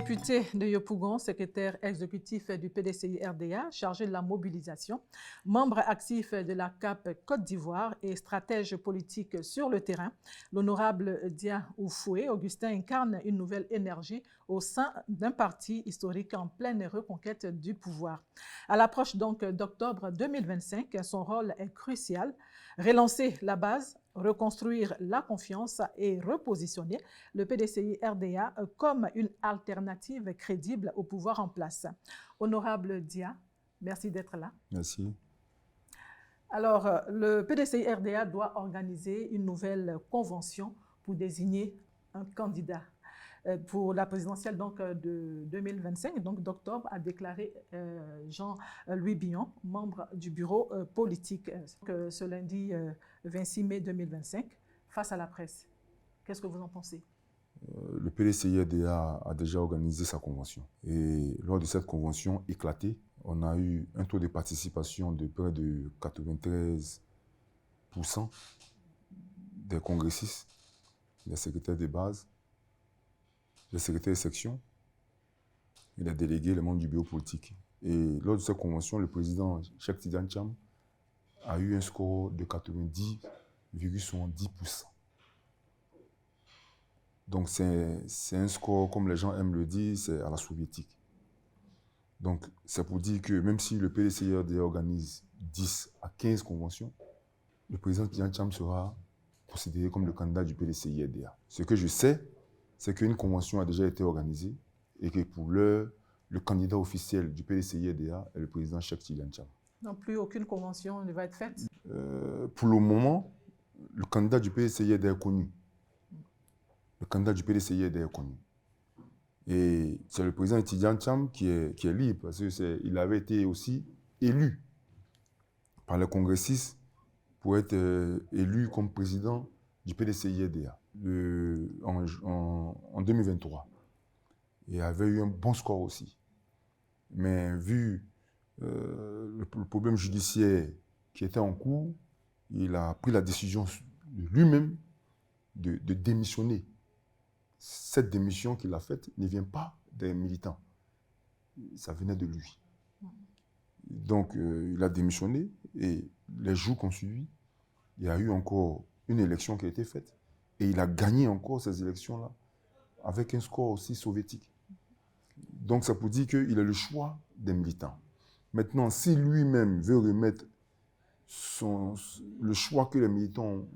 député de Yopougon, secrétaire exécutif du PDCI-RDA, chargé de la mobilisation, membre actif de la CAP Côte d'Ivoire et stratège politique sur le terrain, l'honorable Dia Oufoué, Augustin incarne une nouvelle énergie au sein d'un parti historique en pleine reconquête du pouvoir. À l'approche donc d'octobre 2025, son rôle est crucial. Relancer la base, reconstruire la confiance et repositionner le PDCI-RDA comme une alternative crédible au pouvoir en place. Honorable Dia, merci d'être là. Merci. Alors, le PDCI-RDA doit organiser une nouvelle convention pour désigner un candidat pour la présidentielle donc, de 2025, donc d'octobre, a déclaré Jean-Louis Billon, membre du bureau politique, ce lundi 26 mai 2025, face à la presse. Qu'est-ce que vous en pensez? Le PDCI-RDA a déjà organisé sa convention. Et lors de cette convention éclatée, on a eu un taux de participation de près de 93% des congressistes, des secrétaires de base, les secrétaires de section et les délégués, les membres du bureau politique. Et lors de cette convention, le président Cheikh Tidiane Cham a eu un score de 90,70%. Donc c'est un score, comme les gens aiment le dire, c'est à la soviétique. Donc c'est pour dire que même si le PDCI-RDA organise 10 à 15 conventions, le président Tidiane Cham sera considéré comme le candidat du PDCI-RDA. Ce que je sais, c'est qu'une convention a déjà été organisée et que pour l'heure, le candidat officiel du PDCI-RDA est le président Cheikh Tidiane Cham. Non plus aucune convention ne va être faite? Pour le moment, le candidat du PDCI-RDA est connu. Le candidat du PDCI-RDA est connu. Et c'est le président Tidiane Cham qui est libre, parce qu'il avait été aussi élu par les congressistes pour être élu comme président du PDCI-RDA en 2023. Et avait eu un bon score aussi. Mais vu le problème judiciaire qui était en cours, il a pris la décision de lui-même de démissionner. Cette démission qu'il a faite ne vient pas des militants. Ça venait de lui. Donc, il a démissionné et les jours qui ont suivi, il y a eu encore une élection qui a été faite et il a gagné encore ces élections-là avec un score aussi soviétique. Donc, ça peut dire qu'il a le choix des militants. Maintenant, si lui-même veut remettre le choix que les militants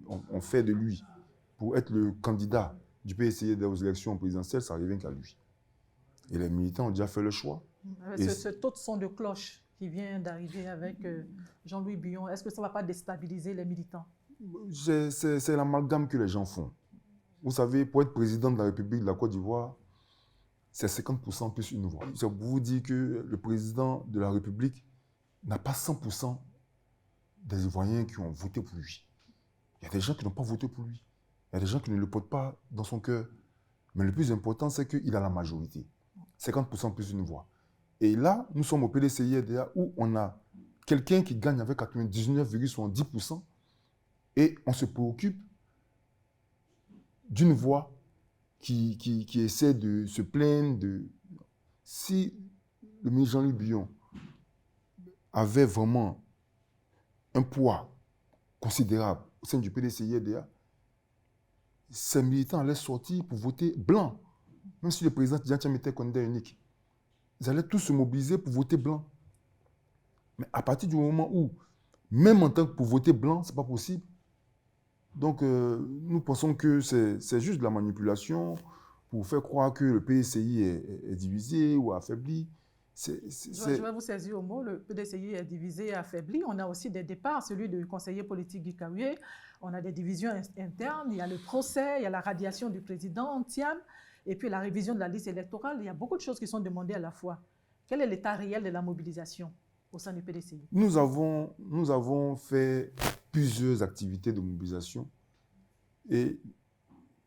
ont fait de lui pour être le candidat du PDCI aux élections présidentielles, ça revient qu'à lui. Et les militants ont déjà fait le choix. Ce taux de son de cloche qui vient d'arriver avec Jean-Louis Billon, est-ce que ça ne va pas déstabiliser les militants? C'est l'amalgame que les gens font. Vous savez, pour être président de la République de la Côte d'Ivoire, c'est 50% plus une voix. C'est pour vous dire que le président de la République n'a pas 100% des Ivoiriens qui ont voté pour lui. Il y a des gens qui n'ont pas voté pour lui. Il y a des gens qui ne le portent pas dans son cœur. Mais le plus important, c'est qu'il a la majorité. 50% plus une voix. Et là, nous sommes au PDCI-RDA où on a quelqu'un qui gagne avec 99,70% et on se préoccupe d'une voix qui essaie de se plaindre de... Si le ministre Jean-Louis Billon avait vraiment un poids considérable au sein du PDCI-RDA, ces militants allaient sortir pour voter blanc. Même si le président Tidiane Cham était candidat unique. Ils allaient tous se mobiliser pour voter blanc. Mais à partir du moment où, même en tant que pour voter blanc, ce n'est pas possible. Donc, nous pensons que c'est juste de la manipulation pour faire croire que le PDCI est divisé ou affaibli. Je vais vous saisir au mot, le PDCI est divisé et affaibli. On a aussi des départs, celui du conseiller politique Guy Kaoué. On a des divisions internes, il y a le procès, il y a la radiation du président Thiam, et puis la révision de la liste électorale. Il y a beaucoup de choses qui sont demandées à la fois. Quel est l'état réel de la mobilisation au sein du PDCI? Nous avons fait plusieurs activités de mobilisation et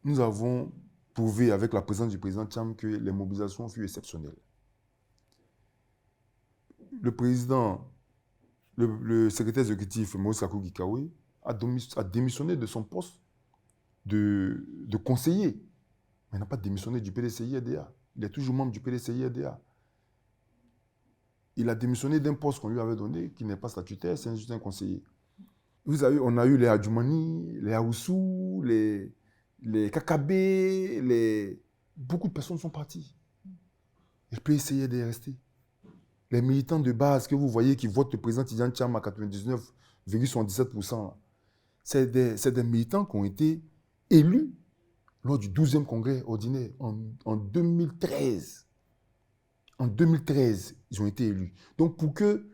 nous avons prouvé avec la présence du président Thiam que les mobilisations furent exceptionnelles. Le président, le secrétaire exécutif Maurice Guy Kaoué a démissionné de son poste de conseiller, mais n'a pas démissionné du PDCI-RDA. Il est toujours membre du PDCI-RDA. Il a démissionné d'un poste qu'on lui avait donné, qui n'est pas statutaire, c'est juste un conseiller. Vous savez, on a eu les Adjoumani, les Aoussou, les Kakabé, beaucoup de personnes sont parties. Le PDCI-RDA est resté. Les militants de base que vous voyez qui votent le président Tidjane Thiam à 99,77%, c'est des militants qui ont été élus lors du 12e congrès ordinaire en 2013. En 2013, ils ont été élus. Donc, pour que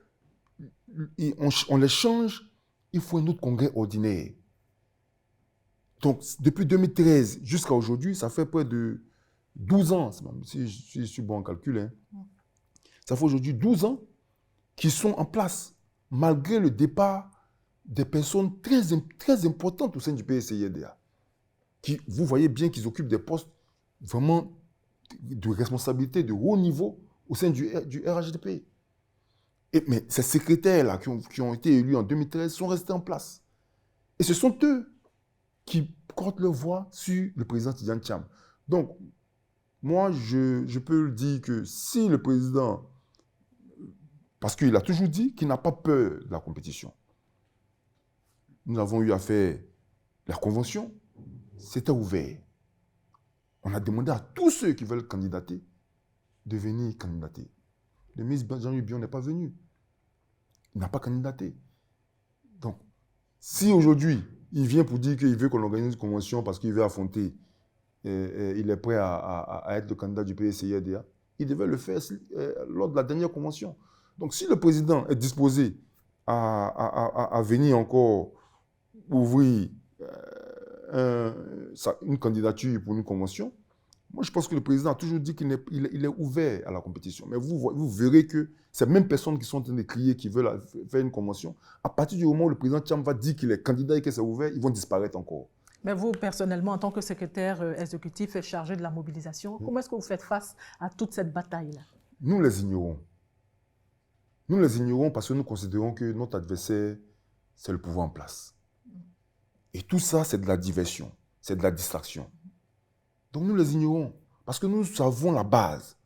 on les change, il faut un autre congrès ordinaire. Donc, depuis 2013 jusqu'à aujourd'hui, ça fait près de 12 ans, si je suis bon en calcul, hein. Ça fait aujourd'hui 12 ans qu'ils sont en place, malgré le départ des personnes très importantes au sein du PDCI-RDA. Vous voyez bien qu'ils occupent des postes vraiment de responsabilité de haut niveau au sein du RHDP. Mais ces secrétaires-là qui ont été élus en 2013 sont restés en place. Et ce sont eux qui portent leur voix sur le président Tidjane Thiam. Donc, moi, je peux le dire que si le président, parce qu'il a toujours dit qu'il n'a pas peur de la compétition. Nous avons eu à faire la convention, c'était ouvert. On a demandé à tous ceux qui veulent candidater de venir candidater. Le ministre Jean-Louis Bion n'est pas venu. Il n'a pas candidaté. Donc, si aujourd'hui, il vient pour dire qu'il veut qu'on organise une convention parce qu'il veut affronter, il est prêt à être le candidat du PDCI-RDA, il devait le faire lors de la dernière convention. Donc, si le président est disposé à venir encore ouvrir une candidature pour une convention, moi, je pense que le président a toujours dit qu'il est ouvert à la compétition. Mais vous verrez que ces mêmes personnes qui sont en train de crier, qui veulent faire une convention, à partir du moment où le président Thiam va dire qu'il est candidat et que c'est ouvert, ils vont disparaître encore. Mais vous, personnellement, en tant que secrétaire exécutif et chargé de la mobilisation, comment est-ce que vous faites face à toute cette bataille-là? Nous les ignorons. Nous les ignorons parce que nous considérons que notre adversaire, c'est le pouvoir en place. Et tout ça, c'est de la diversion, c'est de la distraction. Donc nous les ignorons parce que nous avons la base.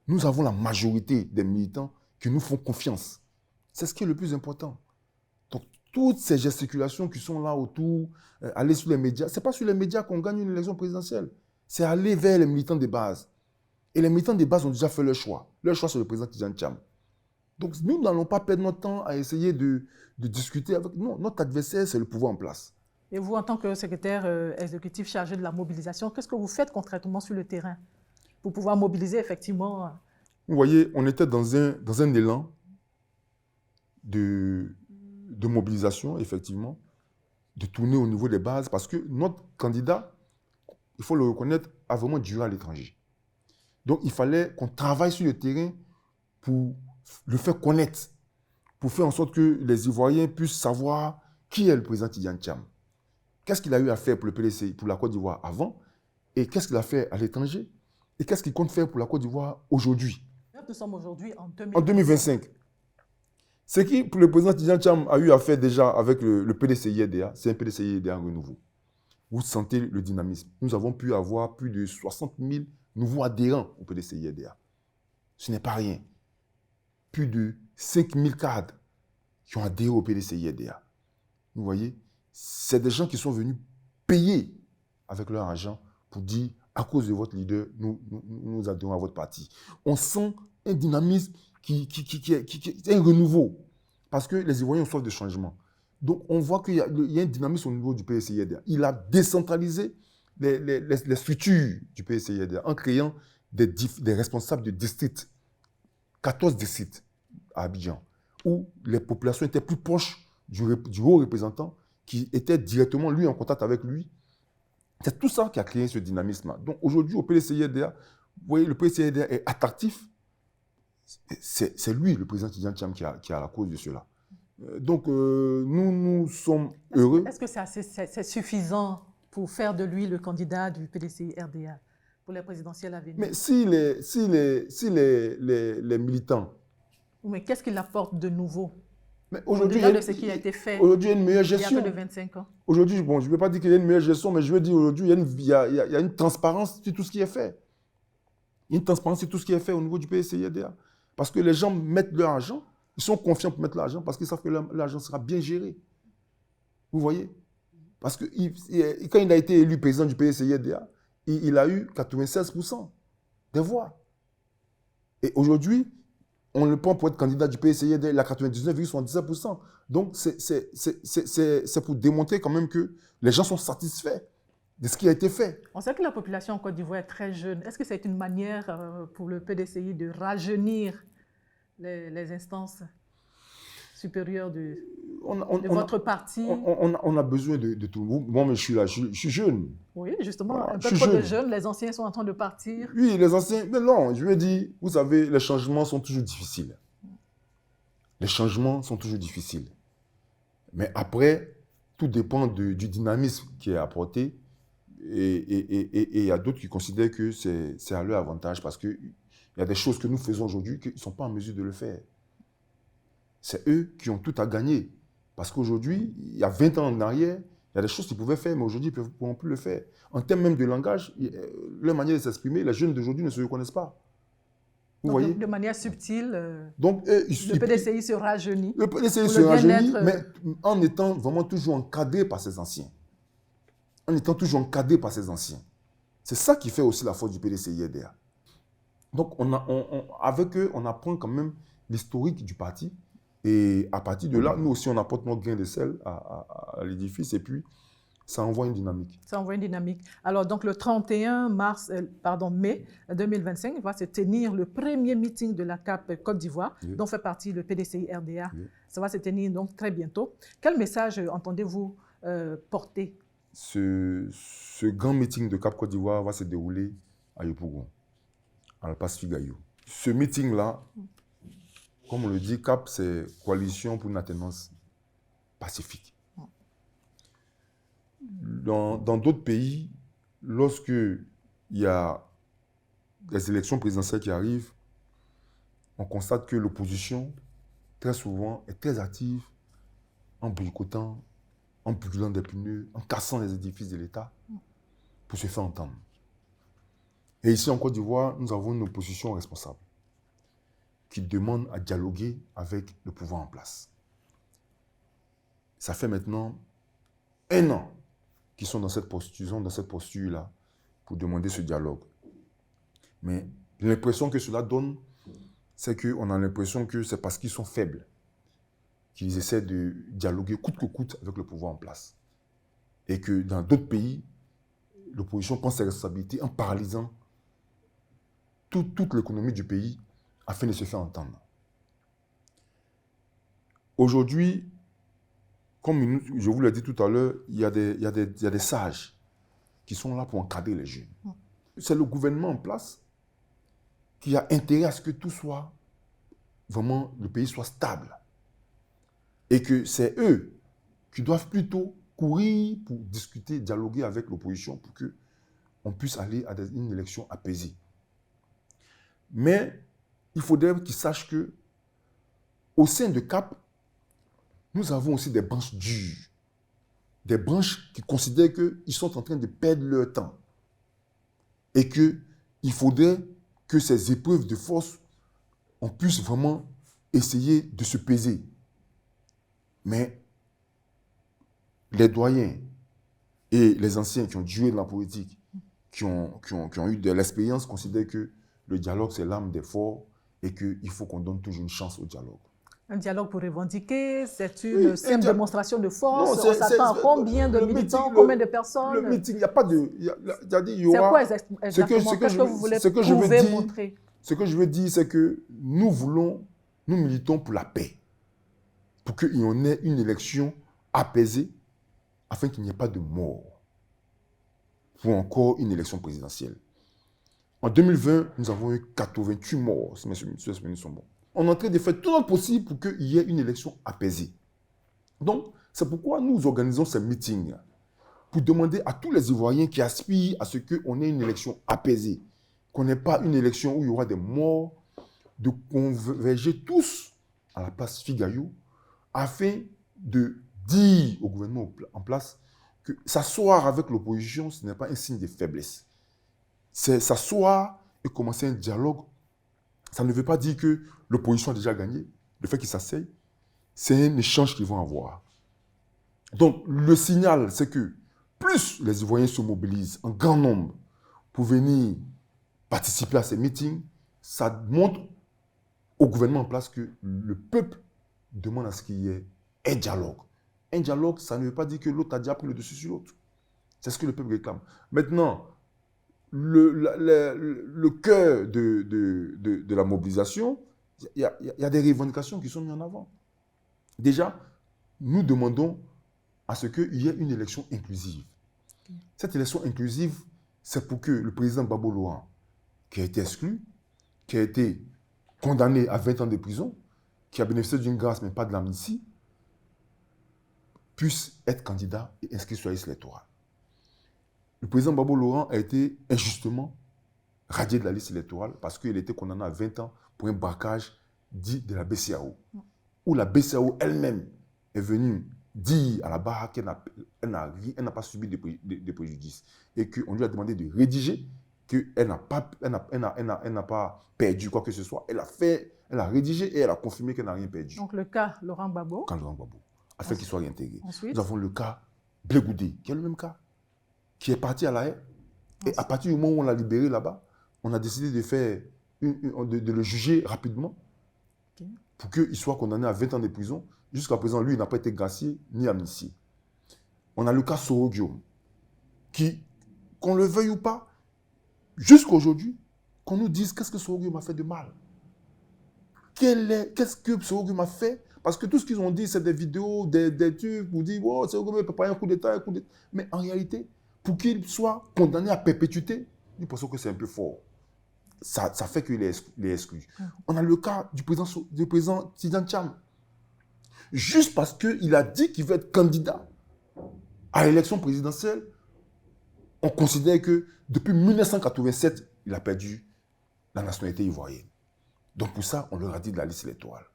Nous avons la majorité des militants qui nous font confiance. C'est ce qui est le plus important. Donc toutes ces gesticulations qui sont là autour, aller sur les médias, ce n'est pas sur les médias qu'on gagne une élection présidentielle. C'est aller vers les militants de base. Et les militants de base ont déjà fait leur choix. Leur choix, c'est le président Tidjane Thiam. Donc nous n'allons pas perdre notre temps à essayer de discuter avec... Non, notre adversaire, c'est le pouvoir en place. Et vous, en tant que secrétaire exécutif chargé de la mobilisation, qu'est-ce que vous faites concrètement sur le terrain pour pouvoir mobiliser effectivement? Vous voyez, on était dans un élan de mobilisation, effectivement, de tourner au niveau des bases, parce que notre candidat, il faut le reconnaître, a vraiment duré à l'étranger. Donc, il fallait qu'on travaille sur le terrain pour le faire connaître, pour faire en sorte que les Ivoiriens puissent savoir qui est le président Tidjane Thiam. Qu'est-ce qu'il a eu à faire pour le PDCI, pour la Côte d'Ivoire avant, et qu'est-ce qu'il a fait à l'étranger, et qu'est-ce qu'il compte faire pour la Côte d'Ivoire aujourd'hui. Nous sommes aujourd'hui en 2025. Ce qui, pour le président Tidjane Thiam, a eu à faire déjà avec le PDCI-RDA, c'est un PDCI-RDA renouveau. Vous sentez le dynamisme. Nous avons pu avoir plus de 60 000 nouveaux adhérents au PDCI-RDA. Ce n'est pas rien. Plus de 5 000 cadres qui ont adhéré au PDCI-RDA. Vous voyez, c'est des gens qui sont venus payer avec leur argent pour dire, à cause de votre leader, nous adhérons à votre parti. On sent un dynamisme qui est un renouveau. Parce que les Ivoiriens ont soif de changement. Donc, on voit qu'il y a un dynamisme au niveau du PDCI-RDA. Il a décentralisé les structures du PDCI-RDA en créant des responsables de districts. 14 districts à Abidjan, où les populations étaient plus proches du haut représentant, qui était directement, lui, en contact avec lui. C'est tout ça qui a créé ce dynamisme-là. Donc, aujourd'hui, au PDCI-RDA, vous voyez, le PDCI-RDA est attractif. C'est lui, le président Tidjane Thiam, qui a la cause de cela. Donc, nous sommes heureux. Est-ce que c'est suffisant pour faire de lui le candidat du PDCI-RDA pour les présidentielles à venir? Mais si les militants... Mais qu'est-ce qu'il apporte de nouveau? Aujourd'hui, au-delà de ce qui a été fait aujourd'hui, il y a une meilleure gestion. Il y a que de 25 ans. Aujourd'hui, bon, je ne veux pas dire qu'il y a une meilleure gestion, mais je veux dire aujourd'hui, il y a une transparence sur tout ce qui est fait. Il une transparence sur tout ce qui est fait au niveau du PDCI-RDA. Parce que les gens mettent leur argent, ils sont confiants pour mettre l'argent parce qu'ils savent que l'argent sera bien géré. Vous voyez? Parce que quand il a été élu président du PDCI-RDA, il a eu 96% des voix. Et aujourd'hui, on le prend pour être candidat du PDCI-RDA, il a 99,77%. Donc, c'est pour démontrer quand même que les gens sont satisfaits de ce qui a été fait. On sait que la population en Côte d'Ivoire est très jeune. Est-ce que c'est une manière pour le PDCI de rajeunir les instances supérieures de votre parti? On a besoin de tout. Moi, je suis là, je suis jeune. Oui, justement, Voilà, un peu trop de jeunes, les anciens sont en train de partir. Oui, les anciens, mais non, je veux dire, vous savez, les changements sont toujours difficiles. Les changements sont toujours difficiles. Mais après, tout dépend du dynamisme qui est apporté. Et il y a d'autres qui considèrent que c'est à leur avantage parce qu'il y a des choses que nous faisons aujourd'hui qu'ils ne sont pas en mesure de le faire. C'est eux qui ont tout à gagner. Parce qu'aujourd'hui, il y a 20 ans en arrière, il y a des choses qu'ils pouvaient faire, mais aujourd'hui, ils ne pourront plus le faire. En termes même de langage, leur manière de s'exprimer, les jeunes d'aujourd'hui ne se reconnaissent pas. Vous voyez? De manière subtile, donc, le PDCI se rajeunit. Le PDCI se rajeunit, mais en étant vraiment toujours encadré par ses anciens. En étant toujours encadré par ses anciens. C'est ça qui fait aussi la force du PDCI-RDA. Donc, avec eux, on apprend quand même l'historique du parti. Et à partir de là, nous aussi, on apporte notre grain de sel à l'édifice. Et puis, ça envoie une dynamique. Ça envoie une dynamique. Alors, donc, le 31 mai 2025, va se tenir le premier meeting de la CAP Côte d'Ivoire, oui, dont fait partie le PDCI-RDA. Oui. Ça va se tenir donc très bientôt. Quel message entendez-vous porter? Ce grand meeting de CAP Côte d'Ivoire va se dérouler à Yopougon, à la place Figayou. Ce meeting-là, comme on le dit, CAP, c'est Coalition pour une alternance pacifique. Dans d'autres pays, lorsque il y a des élections présidentielles qui arrivent, on constate que l'opposition, très souvent, est très active en boycottant, en brûlant des pneus, en cassant les édifices de l'État pour se faire entendre. Et ici, en Côte d'Ivoire, nous avons une opposition responsable qui demande à dialoguer avec le pouvoir en place. Ça fait maintenant 1 an qu'ils sont dans cette posture-là pour demander ce dialogue. Mais l'impression que cela donne, c'est qu'on a l'impression que c'est parce qu'ils sont faibles qu'ils essaient de dialoguer coûte que coûte avec le pouvoir en place. Et que dans d'autres pays, l'opposition prend ses responsabilités en paralysant toute l'économie du pays afin de se faire entendre. Aujourd'hui, comme je vous l'ai dit tout à l'heure, il y a des sages qui sont là pour encadrer les jeunes. C'est le gouvernement en place qui a intérêt à ce que tout soit, vraiment, le pays soit stable. Et que c'est eux qui doivent plutôt courir pour discuter, dialoguer avec l'opposition pour qu'on puisse aller à une élection apaisée. Mais il faudrait qu'ils sachent qu'au sein de CAP, nous avons aussi des branches dures. Des branches qui considèrent qu'ils sont en train de perdre leur temps. Et qu'il faudrait que ces épreuves de force, on puisse vraiment essayer de se peser. Mais les doyens et les anciens qui ont joué dans la politique, qui ont eu de l'expérience, considèrent que le dialogue, c'est l'arme des forts et qu'il faut qu'on donne toujours une chance au dialogue. Un dialogue pour revendiquer, c'est une simple démonstration de force. On s'attend à combien de militants, combien de personnes? Le meeting, il n'y a pas de... C'est quoi exactement? Qu'est-ce que vous voulez prouver, montrer? Ce que je veux dire, c'est que nous militons pour la paix. Pour qu'il y en ait une élection apaisée, afin qu'il n'y ait pas de mort. Pour encore une élection présidentielle. En 2020, nous avons eu 88 morts, si mes souvenirs sont bons. On est en train de faire tout notre possible pour qu'il y ait une élection apaisée. Donc, c'est pourquoi nous organisons ces meetings, pour demander à tous les Ivoiriens qui aspirent à ce qu'on ait une élection apaisée, qu'on n'ait pas une élection où il y aura des morts, de converger tous à la place Figayou, afin de dire au gouvernement en place que s'asseoir avec l'opposition, ce n'est pas un signe de faiblesse. C'est s'asseoir et commencer un dialogue, ça ne veut pas dire que l'opposition a déjà gagné. Le fait qu'ils s'asseyent, c'est un échange qu'ils vont avoir. Donc, le signal, c'est que plus les Ivoiriens se mobilisent en grand nombre pour venir participer à ces meetings, ça montre au gouvernement en place que le peuple demande à ce qu'il y ait un dialogue. Un dialogue, ça ne veut pas dire que l'autre a déjà pris le dessus sur l'autre. C'est ce que le peuple réclame. Maintenant, le cœur de la mobilisation, il y a des revendications qui sont mises en avant. Déjà, nous demandons à ce qu'il y ait une élection inclusive. Cette élection inclusive, c'est pour que le président Gbagbo Laurent, qui a été exclu, qui a été condamné à 20 ans de prison, qui a bénéficié d'une grâce mais pas de l'amnistie, puisse être candidat et inscrit sur la liste électorale. Le président Gbagbo Laurent a été injustement radié de la liste électorale parce qu'il était condamné à 20 ans pour un braquage dit de la BCAO, où la BCAO elle-même est venue dire à la barre qu'elle n'a pas subi de préjudice et qu'on lui a demandé de rédiger, qu'elle n'a pas perdu quoi que ce soit. Elle a rédigé et elle a confirmé qu'elle n'a rien perdu. Donc le cas Laurent Gbagbo. Quand Laurent Gbagbo, afin qu'il soit réintégré. Ensuite, nous avons le cas Blé Goudé, qui est le même cas, qui est parti à La Haye. Et à partir du moment où on l'a libéré là-bas, on a décidé de le juger rapidement pour qu'il soit condamné à 20 ans de prison. Jusqu'à présent, lui, il n'a pas été gracié ni amnistié. On a le cas Soro Guillaume, qui, qu'on le veuille ou pas, jusqu'à aujourd'hui, qu'on nous dise qu'est-ce que Soro Guillaume a fait de mal. Qu'est-ce que Soro Guillaume a fait? Parce que tout ce qu'ils ont dit, c'est des vidéos, des trucs, pour dire, oh, Soro Guillaume ne peut pas y avoir un coup d'État, Mais en réalité, pour qu'il soit condamné à perpétuité, nous pensons que c'est un peu fort. Ça fait qu'il est exclu. On a le cas du président Tidjane Thiam. Juste parce qu'il a dit qu'il veut être candidat à l'élection présidentielle, on considère que depuis 1987, il a perdu la nationalité ivoirienne. Donc pour ça, on leur a dit de la liste électorale.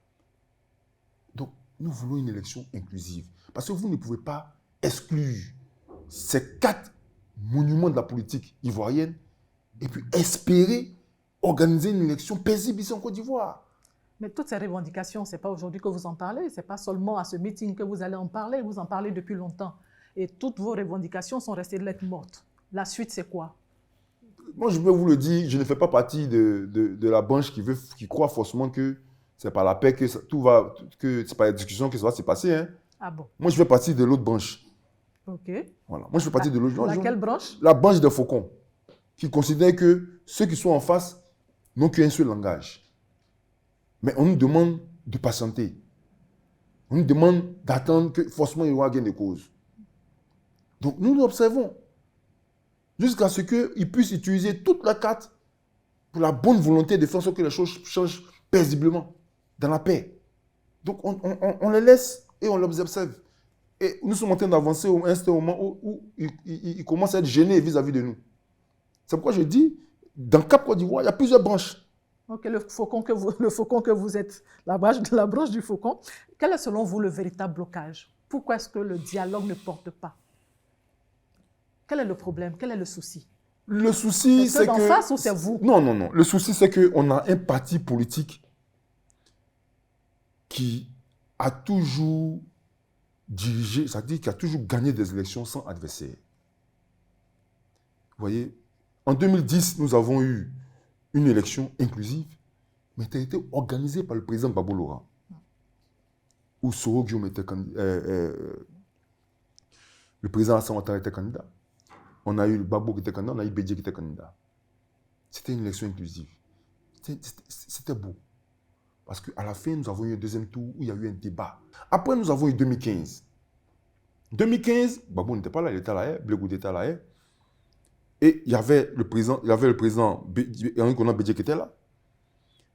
Donc nous voulons une élection inclusive. Parce que vous ne pouvez pas exclure ces 4 monuments de la politique ivoirienne et puis espérer organiser une élection paisible ici en Côte d'Ivoire. Mais toutes ces revendications, ce n'est pas aujourd'hui que vous en parlez, ce n'est pas seulement à ce meeting que vous allez en parler, vous en parlez depuis longtemps. Et toutes vos revendications sont restées lettres mortes. La suite, c'est quoi? Moi, je peux vous le dire, je ne fais pas partie de la branche qui croit forcément que c'est par la paix que que c'est par la discussion que ça va se passer. Hein. Ah bon? Moi, je fais partie de l'autre branche. Ok. Voilà. Moi, je fais partie de l'autre branche. Laquelle branche? La branche des faucons, qui considère que ceux qui sont en face n'ont qu'un seul langage. Mais on nous demande de patienter. On nous demande d'attendre que forcément il y aura gain de cause. Donc nous l'observons. Jusqu'à ce qu'ils puissent utiliser toute la carte pour la bonne volonté de faire en sorte que les choses changent paisiblement, dans la paix. Donc on les laisse et on les observe. Et nous sommes en train d'avancer à un certain moment où ils commencent à être gênés vis-à-vis de nous. C'est pourquoi je dis, dans Cap Côte d'Ivoire, il y a plusieurs branches. Ok, le faucon que vous êtes, la branche du faucon, quel est selon vous le véritable blocage? Pourquoi est-ce que le dialogue ne porte pas? Quel est le problème? Quel est le souci? Le souci, c'est que... d'en face ou c'est vous? Non. Le souci, c'est qu'on a un parti politique qui a toujours dirigé, c'est-à-dire qui a toujours gagné des élections sans adversaire. Vous voyez, en 2010, nous avons eu une élection inclusive, mais qui a été organisée par le président Gbagbo Laurent, où Soro Guillaume était candidat, le président Alassane Ouattara était candidat. On a eu Gbagbo qui était candidat, on a eu Bédié qui était candidat. C'était une élection inclusive. C'était beau. Parce qu'à la fin, nous avons eu un deuxième tour où il y a eu un débat. Après, nous avons eu 2015. 2015, Gbagbo n'était pas là, il était à La Haye, Blé Goudé était à La Haye. Et il y avait le président Henri Konan Bédié qui était là.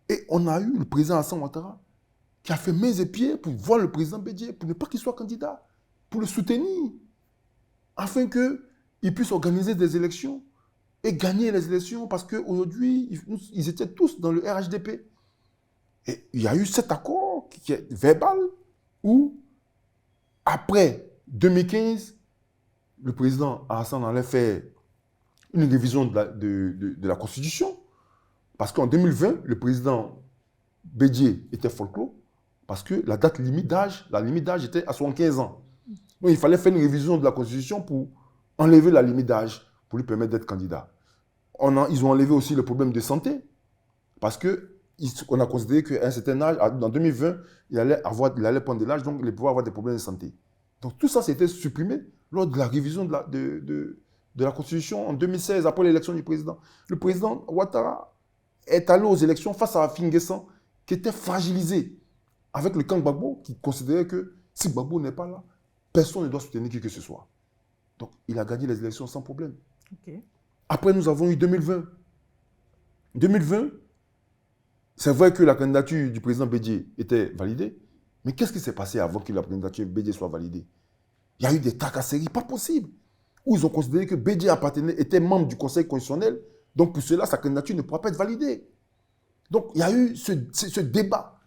Et on a eu le président Alassane Ouattara qui a fait mains et pieds pour voir le président Bédié, pour ne pas qu'il soit candidat, pour le soutenir, afin qu'il puisse organiser des élections et gagner les élections, parce qu'aujourd'hui, ils étaient tous dans le RHDP. Et il y a eu cet accord qui est verbal, où, après 2015, le président Alassane allait faire une révision de la Constitution Parce qu'en 2020, le président Bédié était folklore, parce que la limite d'âge était à 75 ans. Donc il fallait faire une révision de la Constitution pour enlever la limite d'âge, pour lui permettre d'être candidat. Ils ont enlevé aussi le problème de santé, parce qu'on a considéré qu'à un certain âge, en 2020, il allait prendre de l'âge, donc il pouvait avoir des problèmes de santé. Donc tout ça, c'était supprimé lors de la révision de la Constitution en 2016, après l'élection du président. Le président Ouattara est allé aux élections face à Afin N'Guessan, qui était fragilisé, avec le camp Gbagbo, qui considérait que si Gbagbo n'est pas là, personne ne doit soutenir qui que ce soit. Donc, il a gagné les élections sans problème. Okay. Après, nous avons eu 2020. 2020, c'est vrai que la candidature du président Bédié était validée, mais qu'est-ce qui s'est passé avant que la candidature Bédié soit validée? Il y a eu des tracasseries, pas possible, où ils ont considéré que Bédié était membre du Conseil constitutionnel, donc pour cela, sa candidature ne pourra pas être validée. Donc, il y a eu ce débat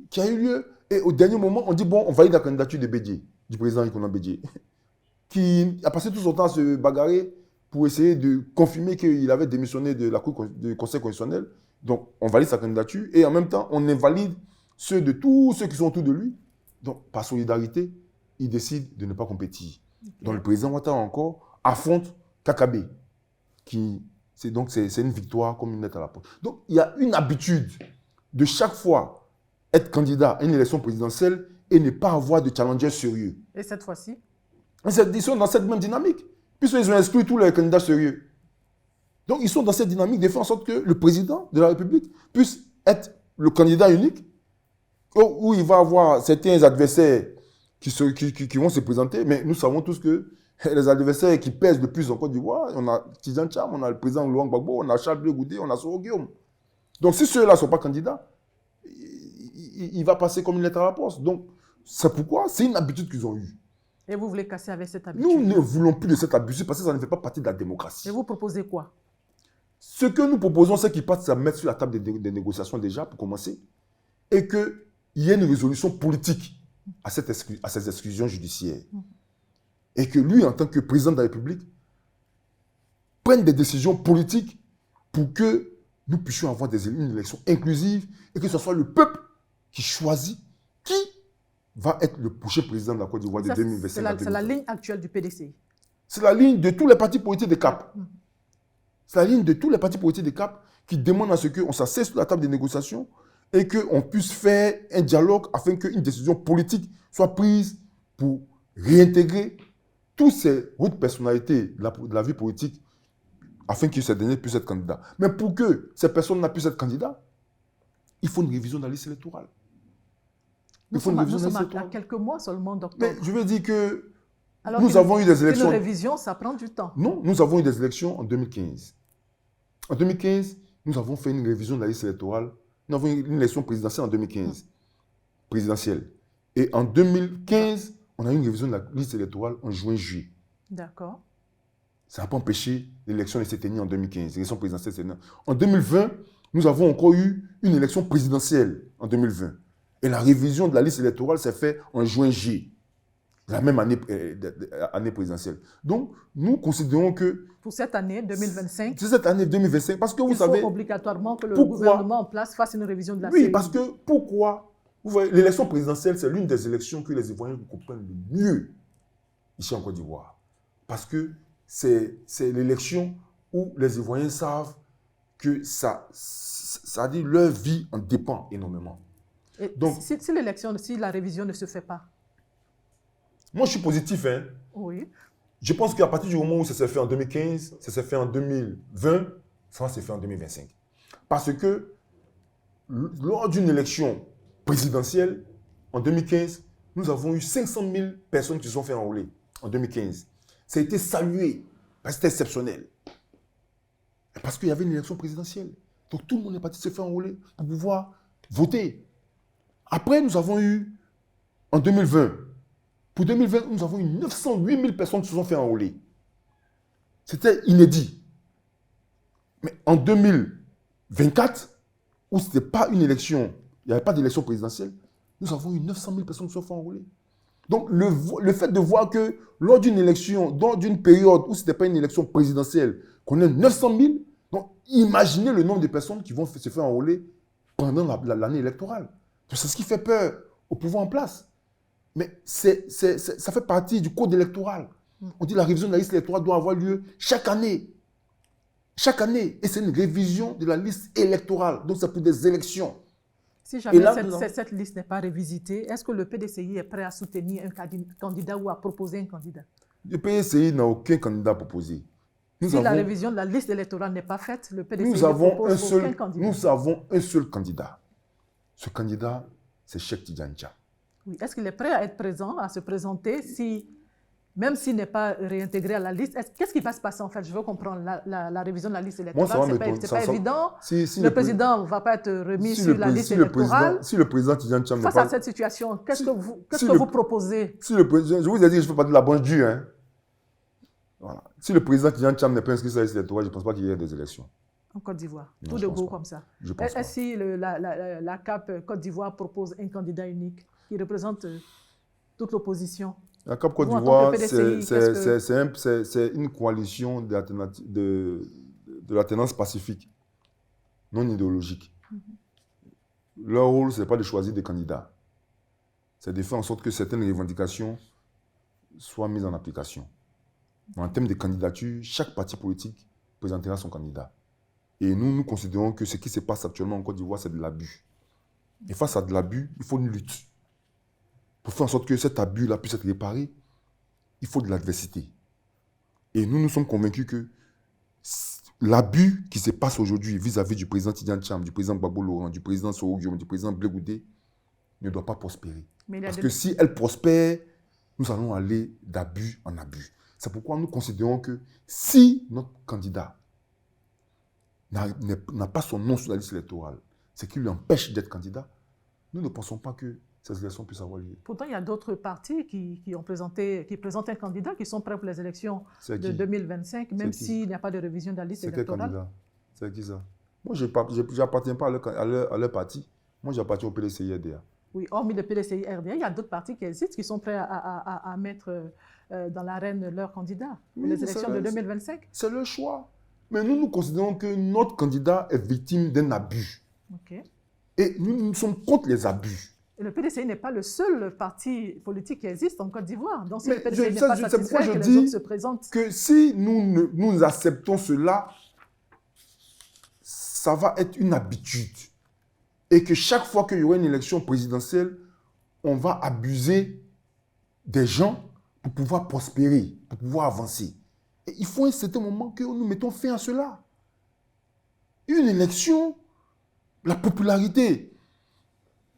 qui a eu lieu, et au dernier moment, on dit, bon, on valide la candidature de Bédié, du président Ikonan Bédié, qui a passé tout son temps à se bagarrer pour essayer de confirmer qu'il avait démissionné du Conseil constitutionnel. Donc, on valide sa candidature, et en même temps, on invalide ceux de tous ceux qui sont autour de lui. Donc, par solidarité, il décide de ne pas compétir. Okay. Donc, le président Ouattara encore affronte Kakabe, c'est une victoire comme une lettre à la poste. Donc, il y a une habitude de chaque fois être candidat à une élection présidentielle et ne pas avoir de challenger sérieux. Et cette fois-ci? Ils sont dans cette même dynamique, puisqu'ils ont exclu tous les candidats sérieux. Donc, ils sont dans cette dynamique de faire en sorte que le président de la République puisse être le candidat unique, où il va avoir certains adversaires qui vont se présenter, mais nous savons tous que les adversaires qui pèsent le plus en Côte d'Ivoire, on a Tidjane Thiam, on a le président Laurent Gbagbo, on a Charles Blé Goudé, on a Soro Guillaume. Donc, si ceux-là ne sont pas candidats, il va passer comme une lettre à la poste. Donc, c'est pourquoi c'est une habitude qu'ils ont eue. Et vous voulez casser avec cette habitude? Nous ne voulons plus de cette habitude parce que ça ne fait pas partie de la démocratie. Et vous proposez quoi? Ce que nous proposons, c'est qu'ils passent à mettre sur la table des négociations déjà, pour commencer, et qu'il y ait une résolution politique à ces exclusions judiciaires. Et que lui, en tant que président de la République, prenne des décisions politiques pour que nous puissions avoir une élection inclusive et que ce soit le peuple qui choisit qui va être le prochain président de la Côte d'Ivoire de 2025. C'est la ligne actuelle du PDCI. C'est la ligne de tous les partis politiques de CAP. C'est la ligne de tous les partis politiques de CAP qui demandent à ce qu'on s'asseye sur la table des négociations et qu'on puisse faire un dialogue afin qu'une décision politique soit prise pour réintégrer toutes ces hautes personnalités de la vie politique afin que ces derniers puissent être candidats. Mais pour que ces personnes puissent être candidats, il faut une révision de la liste électorale. Nous sommes à quelques mois seulement d'octobre. Mais je veux dire que nous avons eu des élections. Une révision, ça prend du temps. Non, nous avons eu des élections en 2015. En 2015, nous avons fait une révision de la liste électorale. Nous avons eu une élection présidentielle en 2015. Présidentielle. Et en 2015, on a eu une révision de la liste électorale en juin-juillet. D'accord. Ça n'a pas empêché l'élection de se tenir en 2015. L'élection présidentielle, en 2020, nous avons encore eu une élection présidentielle en 2020. Et la révision de la liste électorale s'est faite en juin-juillet, la même année présidentielle. Donc, nous considérons que... Pour cette année 2025... C'est cette année 2025, parce que vous savez... Il faut obligatoirement que le gouvernement en place fasse une révision de la CEI. Oui, parce que pourquoi? Vous voyez, l'élection présidentielle, c'est l'une des élections que les Ivoiriens comprennent le mieux ici en Côte d'Ivoire. Parce que c'est l'élection où les Ivoiriens savent que ça dit leur vie en dépend énormément. Et donc, si la révision ne se fait pas? Moi, je suis positif. Hein. Oui. Je pense qu'à partir du moment où ça s'est fait en 2015, ça s'est fait en 2020, ça va se faire en 2025. Parce que lors d'une élection présidentielle, en 2015, nous avons eu 500 000 personnes qui se sont fait enrôler en 2015. Ça a été salué, parce que c'était exceptionnel. Parce qu'il y avait une élection présidentielle. Donc tout le monde est parti se faire enrôler pour pouvoir voter. Après, nous avons eu, en 2020, pour 2020, nous avons eu 908 000 personnes qui se sont fait enrôler. C'était inédit. Mais en 2024, où ce n'était pas une élection, il n'y avait pas d'élection présidentielle, nous avons eu 900 000 personnes qui se sont fait enrôler. Donc, le fait de voir que lors d'une élection, dans une période où ce n'était pas une élection présidentielle, qu'on ait 900 000, Donc, imaginez le nombre de personnes qui vont se faire enrôler pendant l'année électorale. C'est ce qui fait peur au pouvoir en place. Mais ça fait partie du code électoral. On dit que la révision de la liste électorale doit avoir lieu chaque année. Chaque année. Et c'est une révision de la liste électorale. Donc, c'est pour des élections. Si jamais cette liste n'est pas révisitée, est-ce que le PDCI est prêt à soutenir un candidat ou à proposer un candidat? Le PDCI n'a aucun candidat proposé. La révision de la liste électorale n'est pas faite, le PDCI ne propose aucun candidat. Nous avons un seul candidat. Ce candidat, c'est Cheikh Tidiane Tcham. Oui. Est-ce qu'il est prêt à être présent, à se présenter, même s'il n'est pas réintégré à la liste? Qu'est-ce qui va se passer en fait? Je veux comprendre la révision de la liste électorale. Ce n'est pas évident. Le président ne va pas être remis sur la liste électorale. Si le président Tidiane Tcham face à cette situation, qu'est-ce que vous proposez? Je vous ai dit que je ne fais pas de la branche dure. Hein. Voilà. Si le président Tidiane Tcham n'est pas inscrit sur la liste électorale, je ne pense pas qu'il y ait des élections. En Côte d'Ivoire, tout de go comme ça. Est-ce que si la CAP Côte d'Ivoire propose un candidat unique qui représente toute l'opposition? La CAP Côte d'Ivoire, c'est une coalition de l'alternance pacifique, non idéologique. Leur rôle, ce n'est pas de choisir des candidats. C'est de faire en sorte que certaines revendications soient mises en application. En termes de candidature, chaque parti politique présentera son candidat. Et nous considérons que ce qui se passe actuellement en Côte d'Ivoire, c'est de l'abus. Et face à de l'abus, il faut une lutte. Pour faire en sorte que cet abus-là puisse être réparé, il faut de l'adversité. Et nous sommes convaincus que l'abus qui se passe aujourd'hui vis-à-vis du président Tidiane Tcham, du président Gbagbo Laurent, du président Soro Guillaume, du président Blé Goudé, ne doit pas prospérer. Parce que si elle prospère, nous allons aller d'abus en abus. C'est pourquoi nous considérons que si notre candidat n'a pas son nom sur la liste électorale, ce qui lui empêche d'être candidat, nous ne pensons pas que ces élections puissent avoir lieu. Pourtant, il y a d'autres partis qui présentent un candidat, qui sont prêts pour les élections de 2025, même s'il n'y a pas de révision de la liste électorale. C'est qui ça? Moi, je n'appartiens pas à leur parti. Moi, j'appartiens au PDCI-RDA. Oui, hormis le PDCI-RDA, il y a d'autres partis qui existent, qui sont prêts à mettre dans l'arène leurs candidats pour les élections de 2025. C'est leur choix. Mais nous considérons que notre candidat est victime d'un abus. Okay. Et nous sommes contre les abus. Et le PDCI n'est pas le seul parti politique qui existe en Côte d'Ivoire. Donc, si le PDCI n'est pas satisfait que les autres se présentent... Que si nous acceptons cela, ça va être une habitude. Et que chaque fois qu'il y aura une élection présidentielle, on va abuser des gens pour pouvoir prospérer, pour pouvoir avancer. Et il faut à un certain moment que nous mettons fin à cela. Une élection, la popularité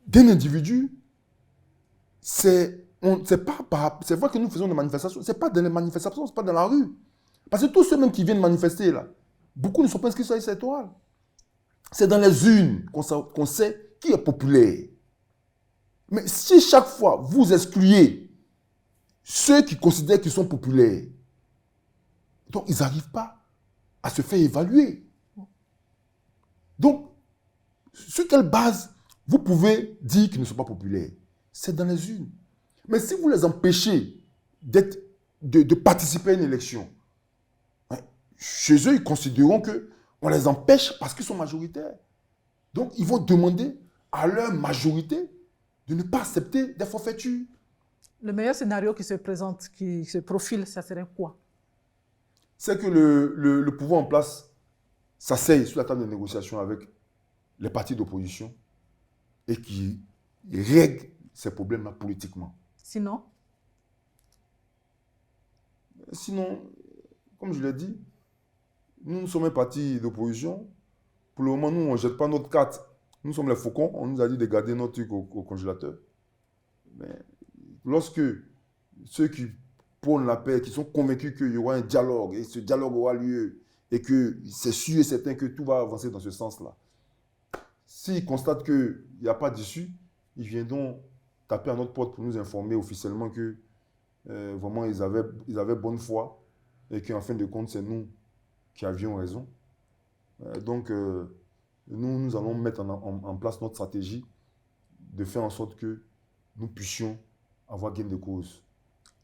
d'un individu, c'est vrai que nous faisons des manifestations, c'est pas dans les manifestations, c'est pas dans la rue. Parce que tous ceux même qui viennent manifester là, beaucoup ne sont pas inscrits sur la liste électorale. C'est dans les urnes qu'on sait qui est populaire. Mais si chaque fois vous excluez ceux qui considèrent qu'ils sont populaires, donc ils n'arrivent pas à se faire évaluer. Donc, sur quelle base vous pouvez dire qu'ils ne sont pas populaires? C'est dans les urnes. Mais si vous les empêchez de participer à une élection, chez eux, ils considéreront qu'on les empêche parce qu'ils sont majoritaires. Donc, ils vont demander à leur majorité de ne pas accepter des forfaitures. Le meilleur scénario qui se présente, qui se profile, ça serait quoi? C'est que le pouvoir en place s'asseye sur la table de négociation avec les partis d'opposition et qui règle ces problèmes-là politiquement. Sinon, comme je l'ai dit, nous sommes un parti d'opposition. Pour le moment, nous, on ne jette pas notre carte. Nous sommes les faucons. On nous a dit de garder notre truc au congélateur. Mais lorsque ceux qui prônent la paix, qui sont convaincus qu'il y aura un dialogue, et ce dialogue aura lieu, et que c'est sûr et certain que tout va avancer dans ce sens-là, s'ils constatent qu'il n'y a pas d'issue, ils viendront taper à notre porte pour nous informer officiellement que vraiment ils avaient bonne foi et qu'en fin de compte, c'est nous qui avions raison. Donc, nous allons mettre en place notre stratégie de faire en sorte que nous puissions avoir gain de cause.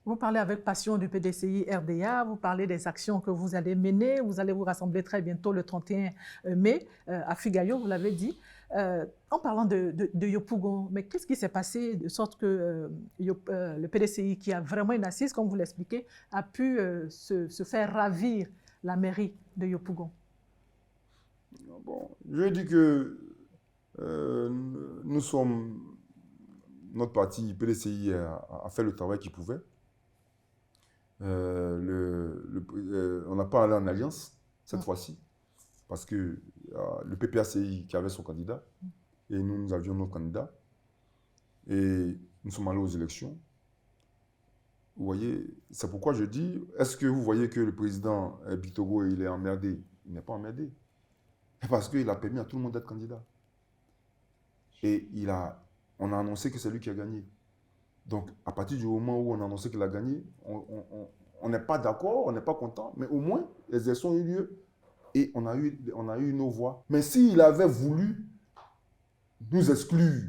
Vous parlez avec passion du PDCI RDA, vous parlez des actions que vous allez mener, vous allez vous rassembler très bientôt le 31 mai à Figayo, vous l'avez dit. En parlant de Yopougon, mais qu'est-ce qui s'est passé de sorte que le PDCI, qui a vraiment une assise, comme vous l'expliquez, a pu se faire ravir la mairie de Yopougon? Bon, je dis que notre parti PDCI a fait le travail qu'il pouvait. On n'a pas allé en alliance cette fois-ci, parce que le PPACI qui avait son candidat, et nous avions notre candidat, et nous sommes allés aux élections. Vous voyez, c'est pourquoi je dis, est-ce que vous voyez que le président Bittogo, il est emmerdé? Il n'est pas emmerdé. Parce qu'il a permis à tout le monde d'être candidat. Et on a annoncé que c'est lui qui a gagné. Donc, à partir du moment où on a annoncé qu'il a gagné, on n'est pas d'accord, on n'est pas content, mais au moins, les élections ont eu lieu et on a eu nos voix. Mais s'il avait voulu nous exclure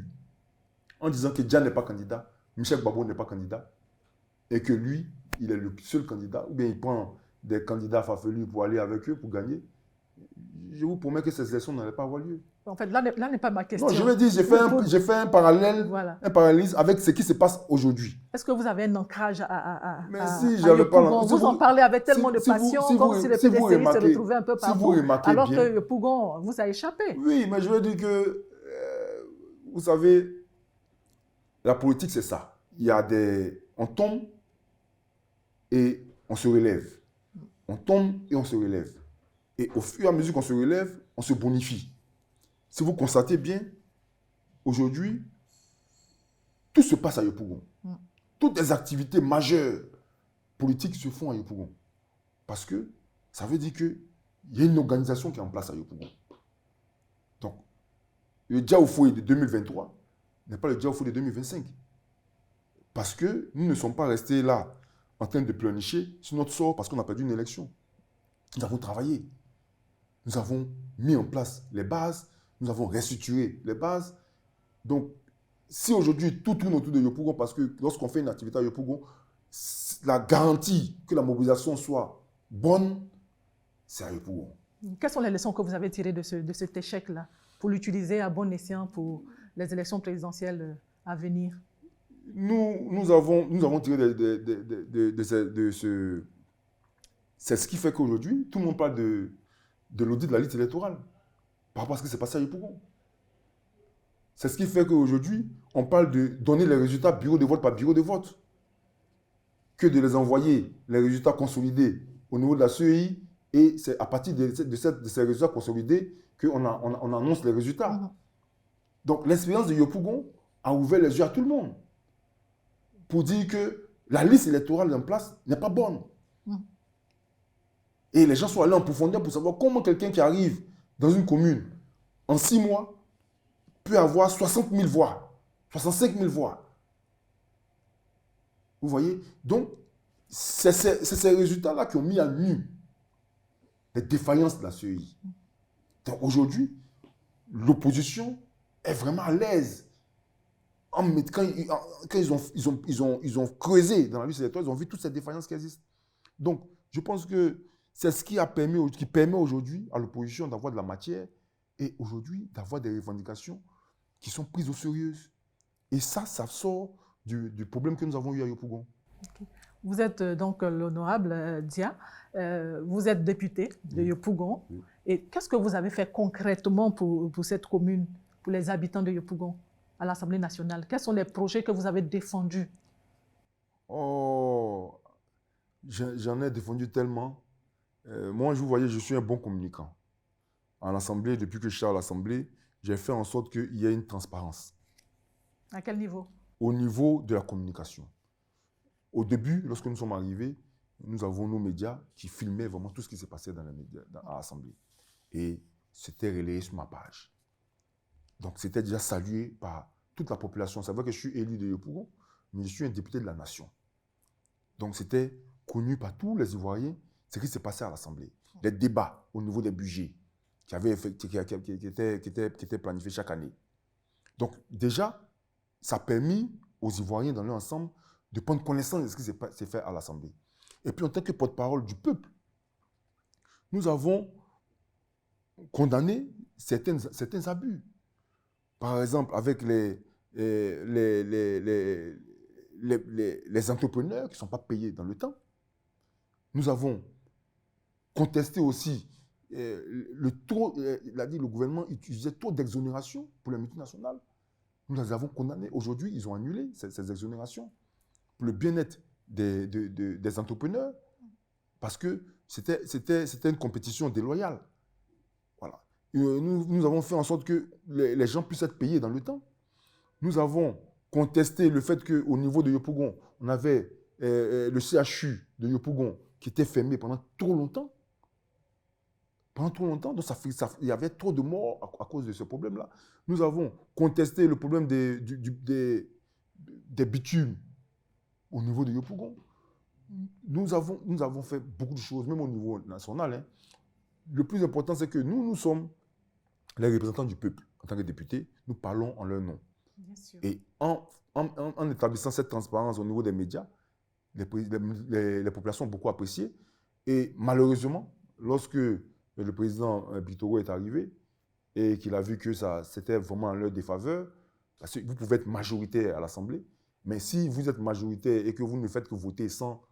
en disant que Dia n'est pas candidat, Michel Gbagbo n'est pas candidat, et que lui, il est le seul candidat, ou bien il prend des candidats farfelus pour aller avec eux, pour gagner, je vous promets que ces élections n'allaient pas avoir lieu. En fait, là n'est pas ma question. Non, je veux dire, j'ai fait un parallèle, voilà, un parallélisme avec ce qui se passe aujourd'hui. Est-ce que vous avez un ancrage Mais si j'avais pas... Vous en parlez avec tellement de passion, comme si le PDCI se retrouvait un peu partout, alors que Yopougon vous a échappé. Oui, mais je veux dire que, vous savez, la politique, c'est ça. On tombe et on se relève. On tombe et on se relève. Et au fur et à mesure qu'on se relève, on se bonifie. Si vous constatez bien, aujourd'hui, tout se passe à Yopougon. Toutes les activités majeures politiques se font à Yopougon. Parce que ça veut dire qu'il y a une organisation qui est en place à Yopougon. Donc, le Diaoufoué de 2023 n'est pas le Diaoufoué de 2025. Parce que nous ne sommes pas restés là en train de pleurnicher sur notre sort parce qu'on a perdu une élection. Nous avons travaillé. Nous avons mis en place les bases. Nous avons restructuré les bases. Donc, si aujourd'hui tout tourne autour de Yopougon, parce que lorsqu'on fait une activité à Yopougon, la garantie que la mobilisation soit bonne, c'est à Yopougon. Quelles sont les leçons que vous avez tirées de cet échec-là pour l'utiliser à bon escient pour les élections présidentielles à venir? Nous avons tiré de ce... C'est ce qui fait qu'aujourd'hui, tout le monde parle de l'audit de la liste électorale par rapport à ce qui s'est passé à Yopougon. C'est ce qui fait qu'aujourd'hui, on parle de donner les résultats bureau de vote par bureau de vote, que de les envoyer, les résultats consolidés au niveau de la CEI, et c'est à partir de ces résultats consolidés qu'on annonce les résultats. Donc l'expérience de Yopougon a ouvert les yeux à tout le monde pour dire que la liste électorale en place n'est pas bonne. Et les gens sont allés en profondeur pour savoir comment quelqu'un qui arrive dans une commune en 6 mois peut avoir 60 000 voix, 65 000 voix. Vous voyez? Donc, c'est ces résultats-là qui ont mis à nu les défaillances de la CEI. Donc aujourd'hui, l'opposition est vraiment à l'aise. Quand ils ont creusé dans la liste électorale, ils ont vu toutes ces défaillances qui existent. Donc, je pense que c'est ce qui permet aujourd'hui à l'opposition d'avoir de la matière et aujourd'hui d'avoir des revendications qui sont prises au sérieux. Et ça sort du problème que nous avons eu à Yopougon. Okay. Vous êtes donc l'honorable Dia, vous êtes député de Yopougon. Oui. Et qu'est-ce que vous avez fait concrètement pour cette commune, pour les habitants de Yopougon à l'Assemblée nationale? Quels sont les projets que vous avez défendus? Oh, j'en ai défendu tellement. Moi, vous voyez, je suis un bon communicant. À l'Assemblée, depuis que je suis à l'Assemblée, j'ai fait en sorte qu'il y ait une transparence. À quel niveau? Au niveau de la communication. Au début, lorsque nous sommes arrivés, nous avons nos médias qui filmaient vraiment tout ce qui s'est passé dans à l'Assemblée. Et c'était relayé sur ma page. Donc, c'était déjà salué par toute la population. C'est vrai que je suis élu de Yopougon, mais je suis un député de la nation. Donc, c'était connu par tous les Ivoiriens ce qui s'est passé à l'Assemblée. Les débats au niveau des budgets qui étaient planifiés chaque année. Donc, déjà, ça a permis aux Ivoiriens dans leur ensemble de prendre connaissance de ce qui s'est fait à l'Assemblée. Et puis, en tant que porte-parole du peuple, nous avons condamné certains abus. Par exemple, avec les entrepreneurs qui ne sont pas payés dans le temps. Nous avons contesté aussi le gouvernement utilisait trop d'exonération pour les multinationales. Nous les avons condamnés. Aujourd'hui, ils ont annulé ces exonérations pour le bien-être des entrepreneurs parce que c'était une compétition déloyale. Voilà. Nous avons fait en sorte que les gens puissent être payés dans le temps. Nous avons contesté le fait qu'au niveau de Yopougon, on avait le CHU de Yopougon qui était fermé pendant trop longtemps. Pendant trop longtemps, donc il y avait trop de morts à cause de ce problème-là. Nous avons contesté le problème des bitumes au niveau de Yopougon. Nous avons fait beaucoup de choses, même au niveau national. Hein. Le plus important, c'est que nous sommes les représentants du peuple. En tant que députés, nous parlons en leur nom. Bien sûr. Et en établissant cette transparence au niveau des médias, les populations ont beaucoup apprécié. Et malheureusement, lorsque le président Bitoro est arrivé et qu'il a vu que c'était vraiment en leur défaveur, parce que vous pouvez être majoritaire à l'Assemblée, mais si vous êtes majoritaire et que vous ne faites que voter sans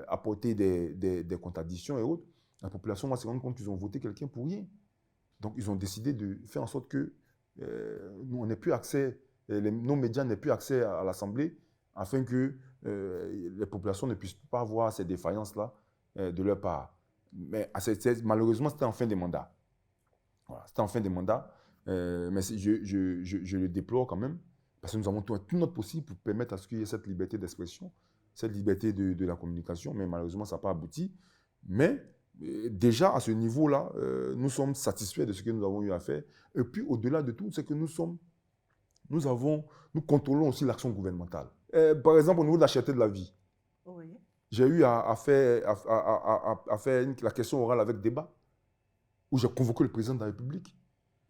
apporter des contradictions et autres, la population va se rendre compte qu'ils ont voté quelqu'un pour rien. Donc, ils ont décidé de faire en sorte que nous, on n'ait plus accès, nos médias n'aient plus accès à l'Assemblée afin que les populations ne puissent pas voir ces défaillances-là de leur part. Mais malheureusement, c'était en fin de mandat. Voilà, c'était en fin de mandat. Mais je le déplore quand même parce que nous avons tout notre possible pour permettre à ce qu'il y ait cette liberté d'expression, cette liberté de la communication. Mais malheureusement, ça n'a pas abouti. Mais déjà, à ce niveau-là, nous sommes satisfaits de ce que nous avons eu à faire. Et puis, au-delà de tout, c'est que nous contrôlons aussi l'action gouvernementale. Par exemple, au niveau de la cherté de la vie, Oui. j'ai eu à faire la question orale avec débat, où j'ai convoqué le président de la République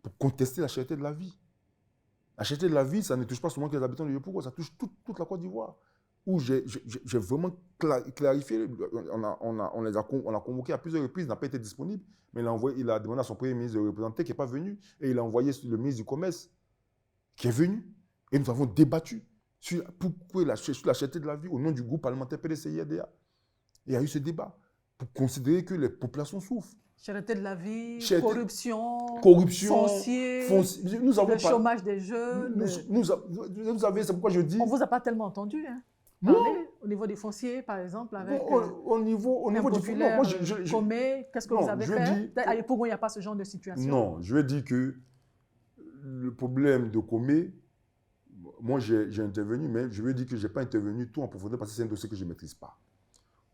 pour contester la cherté de la vie. La cherté de la vie, ça ne touche pas seulement que les habitants de Yopougon, ça touche toute la Côte d'Ivoire. Où j'ai vraiment clarifié, on a convoqué à plusieurs reprises, il n'a pas été disponible, mais il a demandé à son premier ministre de le représenter qui n'est pas venu, et il a envoyé le ministre du Commerce qui est venu, et nous avons débattu sur la cherté de la vie au nom du groupe parlementaire PDCI-RDA. Il y a eu ce débat pour considérer que les populations souffrent. Cherté de la vie, corruption, foncier, le chômage des jeunes. Vous savez, c'est pourquoi je dis... On ne vous a pas tellement entendu, hein? Non. Au niveau des fonciers, par exemple, avec au niveau du populaire, qu'est-ce que vous avez fait? À Yopougon, il n'y a pas ce genre de situation. Non, je vais dire que le problème de Comé, moi j'ai intervenu, mais je veux dire que je n'ai pas intervenu tout en profondeur parce que c'est un dossier que je ne maîtrise pas.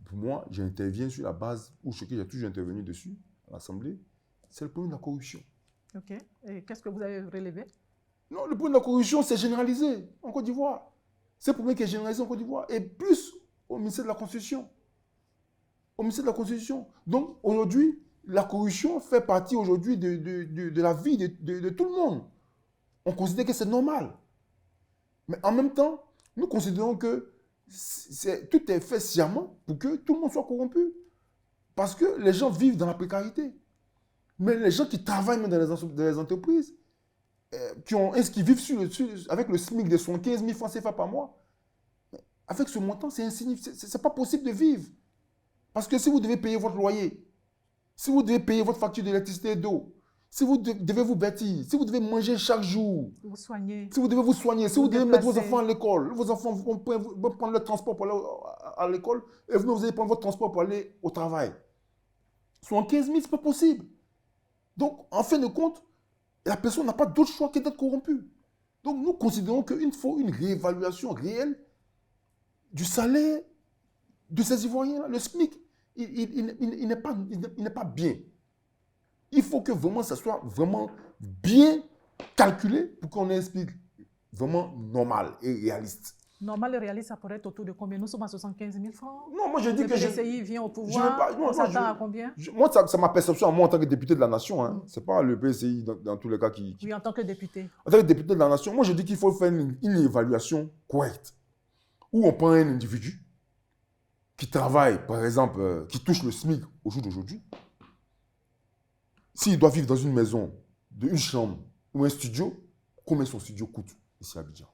Pour moi, j'interviens sur la base où ce que j'ai toujours intervenu dessus, à l'Assemblée, c'est le problème de la corruption. OK. Et qu'est-ce que vous avez relevé? Non, le problème de la corruption, c'est généralisé en Côte d'Ivoire. C'est un problème qui est généralisé en Côte d'Ivoire. Et plus au ministère de la Constitution. Au ministère de la Constitution. Donc, aujourd'hui, la corruption fait partie aujourd'hui de la vie de tout le monde. On considère que c'est normal. Mais en même temps, nous considérons que tout est fait sciemment pour que tout le monde soit corrompu. Parce que les gens vivent dans la précarité. Mais les gens qui travaillent même dans les entreprises, qui vivent avec le SMIC de 75 000 francs CFA par mois, avec ce montant, c'est insignifiant. Ce n'est pas possible de vivre. Parce que si vous devez payer votre loyer, si vous devez payer votre facture d'électricité et d'eau, si vous devez vous bâtir, si vous devez manger chaque jour, vous soigner, si vous devez vous soigner, si vous devez mettre vos enfants à l'école, vos enfants vont prendre le transport pour aller à l'école et vous allez prendre votre transport pour aller au travail. 75 000, ce n'est pas possible. Donc, en fin de compte, la personne n'a pas d'autre choix que d'être corrompue. Donc, nous considérons qu'il faut une réévaluation réelle du salaire de ces Ivoiriens-là. Le SMIC, il n'est pas bien. Il faut que vraiment ça soit vraiment bien calculé pour qu'on ait un SMIC vraiment normal et réaliste. Normal et réaliste, ça pourrait être autour de combien? Nous sommes à 75 000 francs. Non, moi je dis que le PDCI vient au pouvoir, on s'attend à combien? Moi, c'est ma perception à moi en tant que député de la nation. Hein. Ce n'est pas le PDCI dans tous les cas qui... Oui, en tant que député. En tant que député de la nation, moi je dis qu'il faut faire une évaluation correcte. où on prend un individu qui travaille, par exemple, qui touche le SMIC au jour d'aujourd'hui. S'il doit vivre dans une maison d'une chambre ou un studio, combien son studio coûte ici à Abidjan?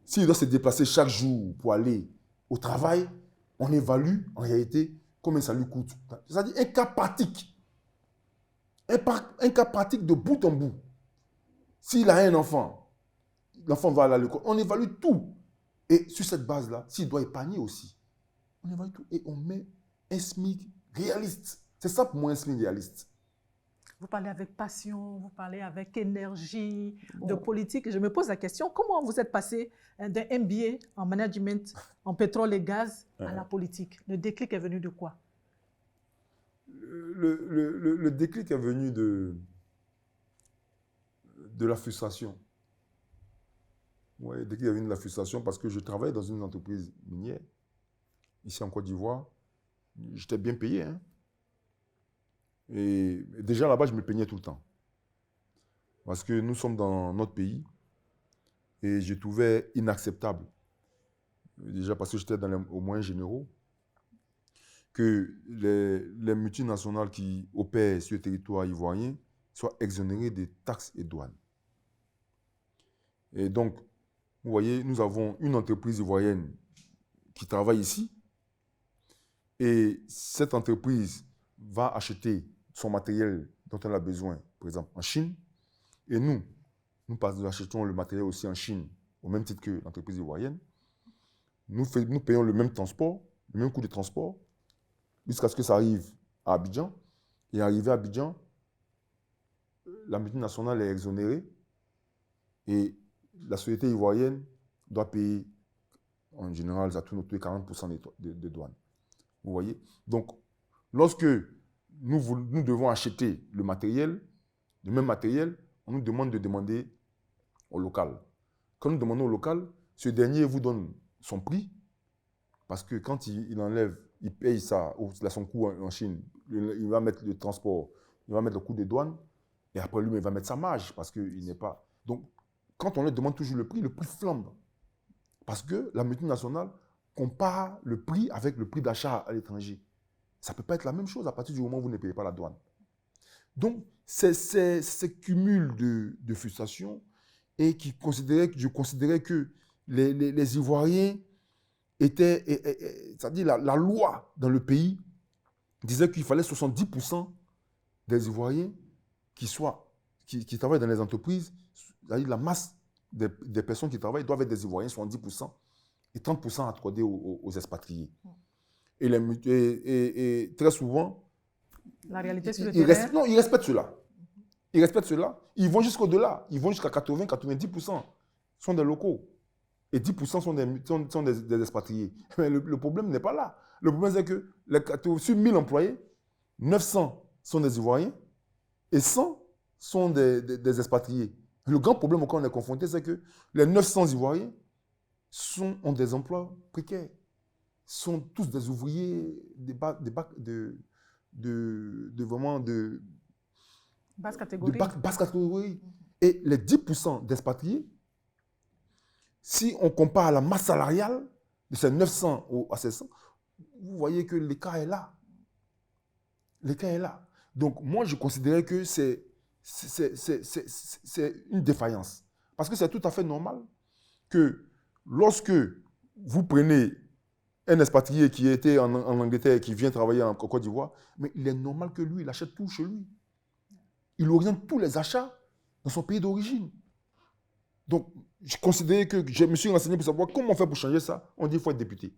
S'il doit se déplacer chaque jour pour aller au travail, on évalue en réalité combien ça lui coûte. C'est-à-dire un cas pratique. Un cas pratique de bout en bout. S'il a un enfant, l'enfant va aller à l'école, on évalue tout. Et sur cette base-là, s'il doit épargner aussi, on évalue tout. Et on met un SMIC réaliste. C'est ça pour moi un SMIC réaliste. Vous parlez avec passion, vous parlez avec énergie de politique. Je me pose la question, comment vous êtes passé d'un MBA en management, en pétrole et gaz à la politique? Le déclic est venu de quoi? Le déclic est venu de la frustration. Oui, le déclic est venu de la frustration parce que je travaillais dans une entreprise minière, ici en Côte d'Ivoire. J'étais bien payé, hein. Et déjà là-bas, je me plaignais tout le temps. Parce que nous sommes dans notre pays et je trouvais inacceptable, déjà parce que j'étais aux moyens généraux, que les multinationales qui opèrent sur le territoire ivoirien soient exonérées des taxes et douanes. Et donc, vous voyez, nous avons une entreprise ivoirienne qui travaille ici et cette entreprise va acheter son matériel dont elle a besoin, par exemple, en Chine. Et nous achetons le matériel aussi en Chine, au même titre que l'entreprise ivoirienne. Nous payons le même transport, le même coût de transport, jusqu'à ce que ça arrive à Abidjan. Et arrivé à Abidjan, la multinationale est exonérée et la société ivoirienne doit payer, en général, ça tourne autour de 40% de douane. Vous voyez? Donc, lorsque nous devons acheter le même matériel, on nous demande de demander au local. Quand nous demandons au local, ce dernier vous donne son prix, parce que quand il enlève, il paye ça, il a son coût en Chine, il va mettre le transport, il va mettre le coût de douane, et après lui, il va mettre sa marge, parce qu'il n'est pas... Donc, quand on leur demande toujours le prix flambe. Parce que la multinationale compare le prix avec le prix d'achat à l'étranger. Ça ne peut pas être la même chose à partir du moment où vous ne payez pas la douane. Donc, c'est ce cumul de frustration et je considérais que les Ivoiriens étaient... C'est-à-dire la loi dans le pays disait qu'il fallait 70% des Ivoiriens qui travaillent dans les entreprises, c'est-à-dire la masse des personnes qui travaillent doivent être des Ivoiriens, 70%, et 30% accordés aux expatriés. Et très souvent, la réalité sur le terrain. ils respectent cela. Ils respectent cela. Ils vont jusqu'au-delà. Ils vont jusqu'à 80-90% sont des locaux. Et 10% sont des expatriés. Mais le problème n'est pas là. Le problème, c'est que sur 1000 employés, 900 sont des Ivoiriens et 100 sont des expatriés. Le grand problème auquel on est confronté, c'est que les 900 Ivoiriens ont des emplois précaires. Sont tous des ouvriers vraiment de basse catégorie. Basse catégorie. Et les 10% d'expatriés, si on compare à la masse salariale de ces 900 à ces 100, vous voyez que l'écart est là. L'écart est là. Donc, moi, je considérais que c'est une défaillance. Parce que c'est tout à fait normal que lorsque vous prenez un expatrié qui était en Angleterre et qui vient travailler en Côte d'Ivoire, mais il est normal que lui, il achète tout chez lui. Il oriente tous les achats dans son pays d'origine. Donc, je considérais que je me suis renseigné pour savoir comment on fait pour changer ça. On dit qu'il faut être député.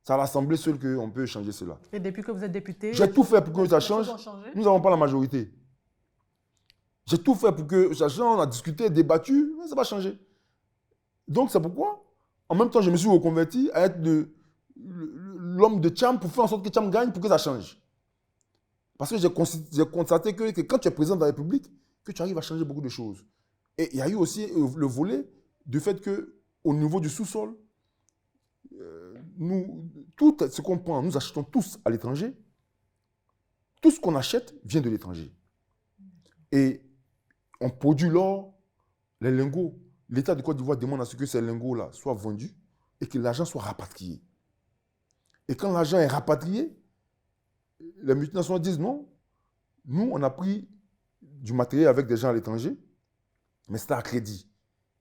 C'est à l'Assemblée seule qu'on peut changer cela. Et depuis que vous êtes député... J'ai tout fait pour que ça change. Nous n'avons pas la majorité. J'ai tout fait pour que ça change. On a discuté, débattu, mais ça va changer. Donc, c'est pourquoi, en même temps, je me suis reconverti à être l'homme de Tcham pour faire en sorte que Tcham gagne pour que ça change. Parce que j'ai constaté que quand tu es président de la République, que tu arrives à changer beaucoup de choses. Et il y a eu aussi le volet du fait qu'au niveau du sous-sol, tout ce qu'on prend, nous achetons tous à l'étranger. Tout ce qu'on achète vient de l'étranger. Et on produit l'or, les lingots. L'État de Côte d'Ivoire demande à ce que ces lingots-là soient vendus et que l'argent soit rapatrié. Et quand l'argent est rapatrié, les multinationales disent non, nous, on a pris du matériel avec des gens à l'étranger, mais c'est à crédit.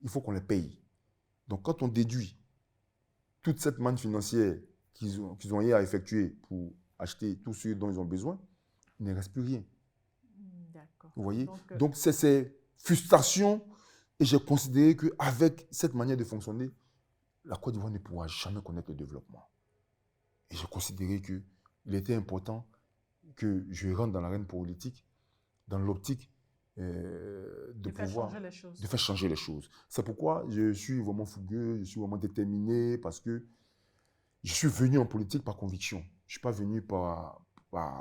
Il faut qu'on les paye. Donc, quand on déduit toute cette manne financière qu'ils ont eu à effectuer pour acheter tout ce dont ils ont besoin, il ne reste plus rien. D'accord. Vous voyez? Donc c'est ces frustrations, et j'ai considéré qu'avec cette manière de fonctionner, la Côte d'Ivoire ne pourra jamais connaître le développement. Et j'ai considéré qu'il était important que je rentre dans l'arène politique, dans l'optique de pouvoir faire changer les choses. C'est pourquoi je suis vraiment fougueux, je suis vraiment déterminé, parce que je suis venu en politique par conviction. Je ne suis pas venu par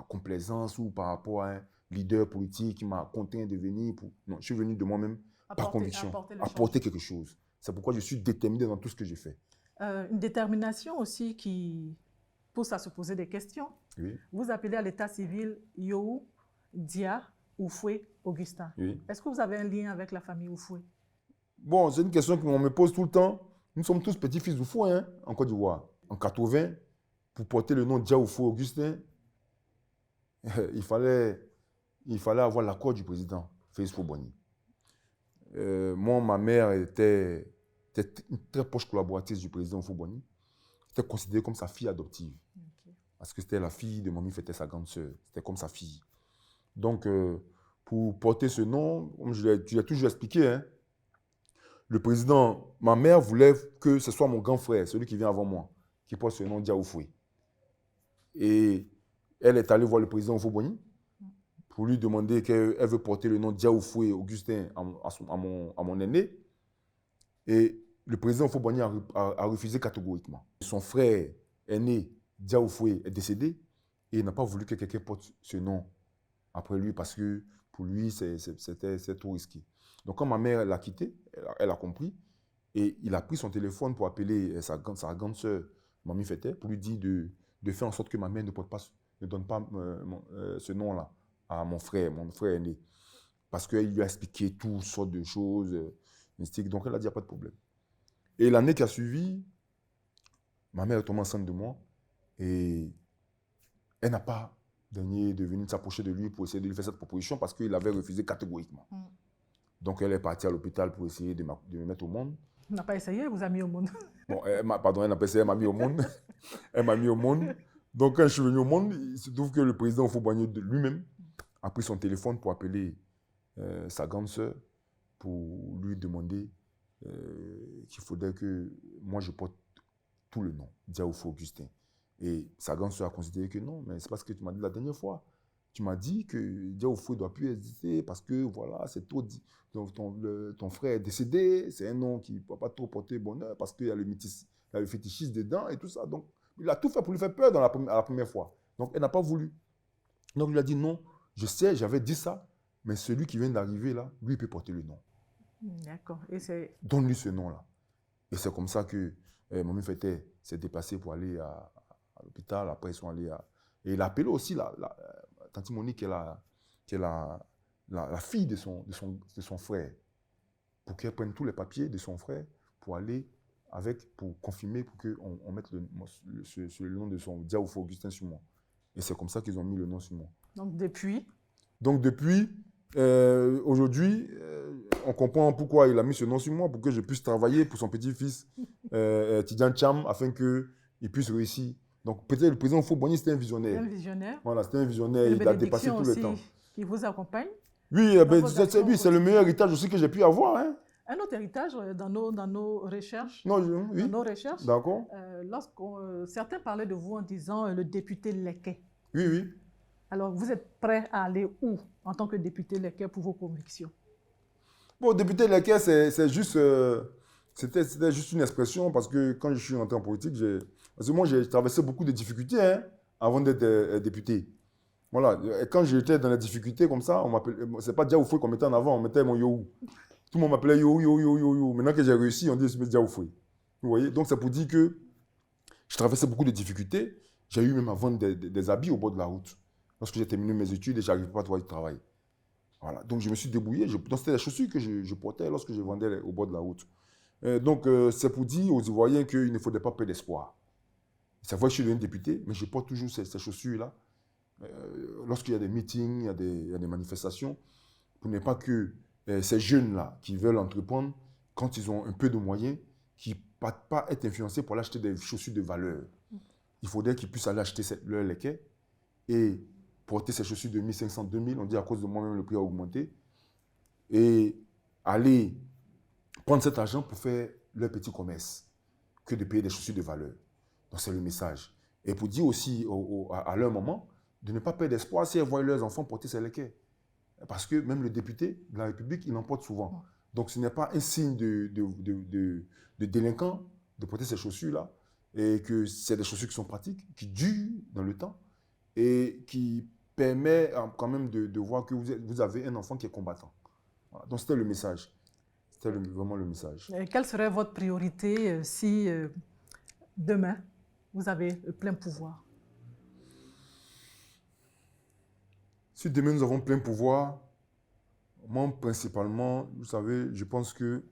complaisance ou par rapport à un leader politique qui m'a contraint de venir. Non, je suis venu de moi-même par conviction, apporter quelque chose. C'est pourquoi je suis déterminé dans tout ce que j'ai fait. Une détermination aussi qui pousse à se poser des questions. Oui. Vous appelez à l'état civil Yohou, Dia, Oufoué, Augustin. Oui. Est-ce que vous avez un lien avec la famille Oufoué? Bon, c'est une question qu'on me pose tout le temps. Nous sommes tous petits-fils d'Oufoué, hein, en Côte d'Ivoire. En 80, pour porter le nom Dia Oufoué Augustin, il fallait avoir l'accord du président Félix Houphouët-Boigny. Moi, ma mère était une très proche collaboratrice du président Houphouët-Boigny. C'était considéré comme sa fille adoptive. Okay. Parce que c'était la fille de Mamie Fétait, sa grande sœur. C'était comme sa fille. Donc, pour porter ce nom, comme tu l'as toujours expliqué, hein, le président, ma mère voulait que ce soit mon grand frère, celui qui vient avant moi, qui porte ce nom Dia Oufoué. Et elle est allée voir le président Houphouët-Boigny pour lui demander qu'elle veut porter le nom Dia Oufoué Augustin à mon aîné. Et le président Houphouët-Boigny a refusé catégoriquement. Son frère aîné, Dia Oufoué, est décédé et il n'a pas voulu que quelqu'un porte ce nom après lui parce que pour lui, c'est trop risqué. Donc quand ma mère l'a quitté, elle a compris et il a pris son téléphone pour appeler sa grande sœur, Mamie Fétait, pour lui dire de faire en sorte que ma mère ne donne pas ce nom-là à mon frère aîné. Parce qu'il lui a expliqué toutes sortes de choses mystiques. Donc elle a dit, il n'y a pas de problème. Et l'année qui a suivi, ma mère est tombée enceinte de moi et elle n'a pas daigné de venir s'approcher de lui pour essayer de lui faire cette proposition parce qu'il avait refusé catégoriquement. Donc elle est partie à l'hôpital pour essayer de me mettre au monde. Elle n'a pas essayé, elle vous a mis au monde. Bon, elle n'a pas essayé, elle m'a mis au monde. Elle m'a mis au monde. Donc quand je suis venu au monde, il se trouve que le président Houphouët-Boigny lui-même a pris son téléphone pour appeler sa grande sœur pour lui demander qu'il faudrait que moi je porte tout le nom, Dia Oufoué Augustin. Et sa grande sœur a considéré que non, mais c'est parce que tu m'as dit la dernière fois. Tu m'as dit que Dia Oufoué ne doit plus exister parce que voilà, c'est trop. Donc ton frère est décédé, c'est un nom qui ne va pas trop porter bonheur parce qu'il y a le fétichisme dedans et tout ça. Donc il a tout fait pour lui faire peur à la première fois. Donc elle n'a pas voulu. Donc il a dit non, je sais, j'avais dit ça, mais celui qui vient d'arriver là, lui, il peut porter le nom. D'accord. Donne-lui ce nom-là. Et c'est comme ça que Mamie Fétait s'est déplacée pour aller à l'hôpital. Après, ils sont allés à... Et il a appelé aussi Tante Monique, qui est la fille de son frère, pour qu'elle prenne tous les papiers de son frère pour aller pour confirmer, pour qu'on mette le nom de son Dia Oufoué Augustin sur moi. Et c'est comme ça qu'ils ont mis le nom sur moi. Donc depuis, aujourd'hui, on comprend pourquoi il a mis ce nom sur moi, pour que je puisse travailler pour son petit-fils, Tidjane Cham, afin qu'il puisse réussir. Donc peut-être le président Houphouët-Boigny, c'était un visionnaire. Un visionnaire. Voilà, c'était un visionnaire, il a dépassé tout le temps. Qui vous accompagne. Oui, c'est le meilleur héritage aussi que j'ai pu avoir. Hein. Un autre héritage dans nos recherches. Oui. Dans nos recherches. D'accord. Certains parlaient de vous en disant le député Leket. Oui, oui. Alors, vous êtes prêt à aller où en tant que député Leket pour vos convictions? Bon, député Leket, c'était juste une expression parce que quand je suis rentré en politique, parce que moi, j'ai traversé beaucoup de difficultés avant d'être député. Voilà. Et quand j'étais dans les difficultés comme ça, on m'appelait, c'est pas Dia Oufoué qu'on mettait en avant, on mettait mon Yohou. Tout le monde m'appelait Yohou. Maintenant que j'ai réussi, on dit je mets Dia Oufoué. Vous voyez? Donc, c'est pour dire que je traversais beaucoup de difficultés. J'ai eu même à vendre des habits au bord de la route. Lorsque j'ai terminé mes études et je n'arrivais pas à trouver du travail. Voilà. Donc, je me suis débrouillé. Donc, c'était les chaussures que je portais lorsque je vendais au bord de la route. Donc, c'est pour dire aux Ivoiriens qu'il ne faudrait pas perdre d'espoir. C'est vrai que je suis devenu député, mais je porte toujours ces chaussures-là. Lorsqu'il y a des meetings, il y a des manifestations, pour ne pas que ces jeunes-là qui veulent entreprendre, quand ils ont un peu de moyens, qui ne partent pas être influencés pour aller acheter des chaussures de valeur. Il faudrait qu'ils puissent aller acheter leur leket et porter ces chaussures de 1500, 2000. On dit à cause de moi-même, le prix a augmenté. Et aller prendre cet argent pour faire leur petit commerce que de payer des chaussures de valeur. Donc, c'est le message. Et pour dire aussi à leur moment de ne pas perdre d'espoir si elles voient leurs enfants porter ces leket. Parce que même le député de la République, il en porte souvent. Donc, ce n'est pas un signe de délinquant de porter ces chaussures-là. Et que c'est des chaussures qui sont pratiques, qui durent dans le temps et qui permet quand même de voir que vous avez un enfant qui est combattant. Voilà. Donc, c'était le message. C'était vraiment le message. Et quelle serait votre priorité si demain, vous avez le plein pouvoir? Si demain, nous avons plein pouvoir, moi, principalement, vous savez, je pense que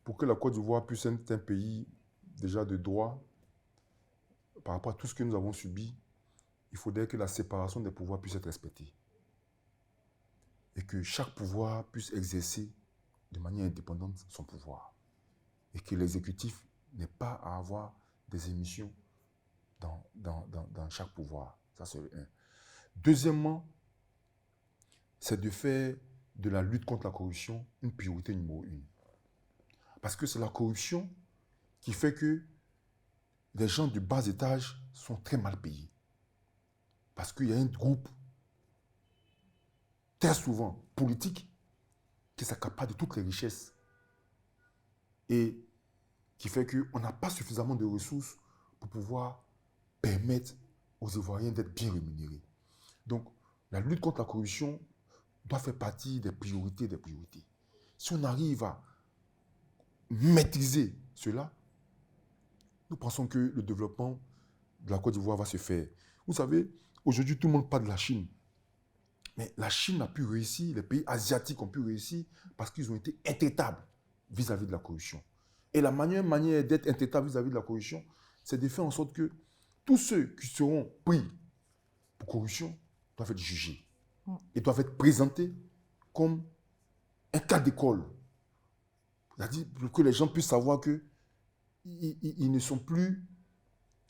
pour que la Côte d'Ivoire puisse être un pays déjà de droit, par rapport à tout ce que nous avons subi, il faudrait que la séparation des pouvoirs puisse être respectée. Et que chaque pouvoir puisse exercer de manière indépendante son pouvoir. Et que l'exécutif n'ait pas à avoir des émissions dans chaque pouvoir. Ça, c'est le un. Deuxièmement, c'est de faire de la lutte contre la corruption une priorité numéro 1. Parce que c'est la corruption qui fait que les gens du bas étage sont très mal payés. Parce qu'il y a un groupe, très souvent politique, qui s'accapare de toutes les richesses et qui fait qu'on n'a pas suffisamment de ressources pour pouvoir permettre aux Ivoiriens d'être bien rémunérés. Donc, la lutte contre la corruption doit faire partie des priorités des priorités. Si on arrive à maîtriser cela, nous pensons que le développement de la Côte d'Ivoire va se faire. Vous savez, aujourd'hui, tout le monde parle de la Chine. Mais la Chine a pu réussir, les pays asiatiques ont pu réussir parce qu'ils ont été intraitables vis-à-vis de la corruption. Et la manière d'être intraitable vis-à-vis de la corruption, c'est de faire en sorte que tous ceux qui seront pris pour corruption doivent être jugés. Et doivent être présentés comme un cas d'école. C'est-à-dire pour que les gens puissent savoir qu'ils ne sont plus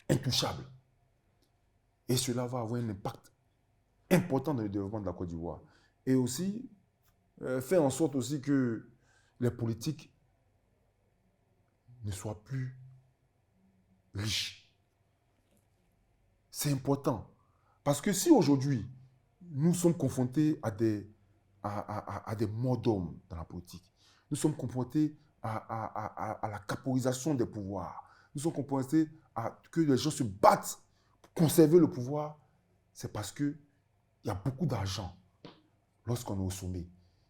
intouchables. Et cela va avoir un impact important dans le développement de la Côte d'Ivoire. Et aussi, faire en sorte aussi que les politiques ne soient plus riches. C'est important. Parce que si aujourd'hui, nous sommes confrontés à des morts d'hommes dans la politique, nous sommes confrontés à la caporisation des pouvoirs, nous sommes confrontés à que les gens se battent pour conserver le pouvoir, c'est parce que il y a beaucoup d'argent lorsqu'on est au sommet.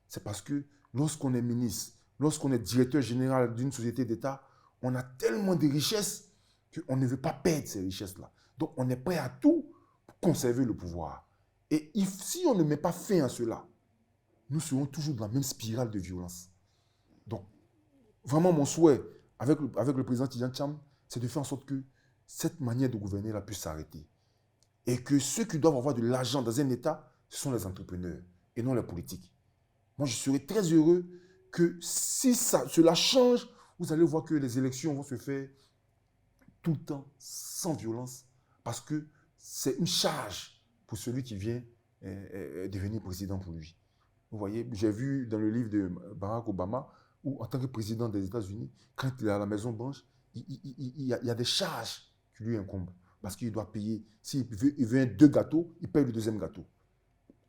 C'est parce que lorsqu'on est ministre, lorsqu'on est directeur général d'une société d'État, on a tellement de richesses qu'on ne veut pas perdre ces richesses-là. Donc, on est prêt à tout pour conserver le pouvoir. Et si on ne met pas fin à cela, nous serons toujours dans la même spirale de violence. Donc, vraiment, mon souhait avec le président Tidjane Thiam, c'est de faire en sorte que cette manière de gouverner-là puisse s'arrêter. Et que ceux qui doivent avoir de l'argent dans un État, ce sont les entrepreneurs et non les politiques. Moi, je serais très heureux que si cela change, vous allez voir que les élections vont se faire tout le temps sans violence parce que c'est une charge pour celui qui vient devenir président pour lui. Vous voyez, j'ai vu dans le livre de Barack Obama où, en tant que président des États-Unis, quand il est à la Maison-Blanche, il y a des charges qui lui incombent. Parce qu'il doit payer. S'il veut 2 gâteaux, il paye le 2e gâteau.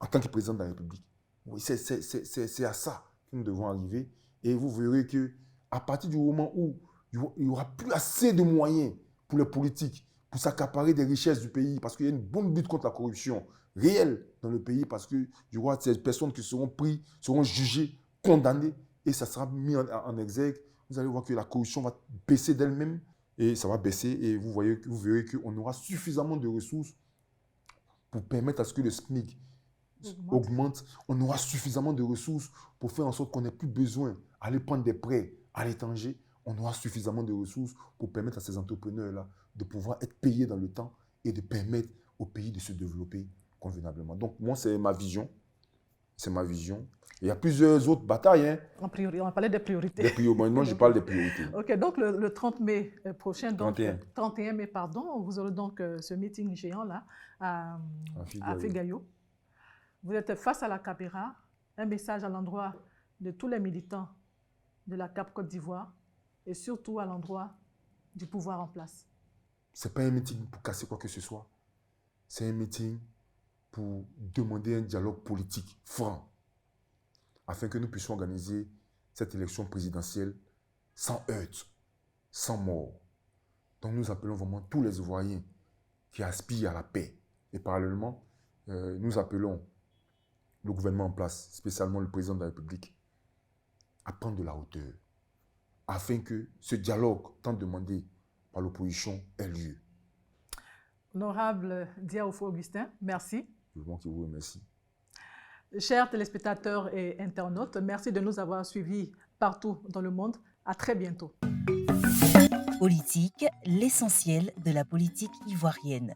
En tant que président de la République. Oui, c'est à ça que nous devons arriver. Et vous verrez qu'à partir du moment où il n'y aura plus assez de moyens pour les politiques, pour s'accaparer des richesses du pays, parce qu'il y a une bonne lutte contre la corruption réelle dans le pays, parce que je vois ces personnes qui seront prises, seront jugées, condamnées, et ça sera mis en exergue. Vous allez voir que la corruption va baisser d'elle-même. Et ça va baisser et vous verrez qu'on aura suffisamment de ressources pour permettre à ce que le SMIC augmente. On aura suffisamment de ressources pour faire en sorte qu'on n'ait plus besoin d'aller prendre des prêts à l'étranger. on aura suffisamment de ressources pour permettre à ces entrepreneurs-là de pouvoir être payés dans le temps et de permettre au pays de se développer convenablement. Donc, moi, c'est ma vision. C'est ma vision. Il y a plusieurs autres batailles. Hein. On va parler des priorités. Moi, je parle des priorités. OK, donc le 30 mai prochain, donc 31 mai, pardon, vous aurez donc ce meeting géant-là à Figayo. Vous êtes face à la caméra, un message à l'endroit de tous les militants de la CAP Côte d'Ivoire et surtout à l'endroit du pouvoir en place. Ce n'est pas un meeting pour casser quoi que ce soit. C'est un meeting pour demander un dialogue politique franc afin que nous puissions organiser cette élection présidentielle sans heurts, sans mort. Donc nous appelons vraiment tous les Ivoiriens qui aspirent à la paix. Et parallèlement, nous appelons le gouvernement en place, spécialement le président de la République, à prendre de la hauteur afin que ce dialogue tant demandé par l'opposition ait lieu. Honorable Diaoufo Augustin, merci. Je vous remercie. Chers téléspectateurs et internautes, merci de nous avoir suivis partout dans le monde. À très bientôt. Politique, l'essentiel de la politique ivoirienne.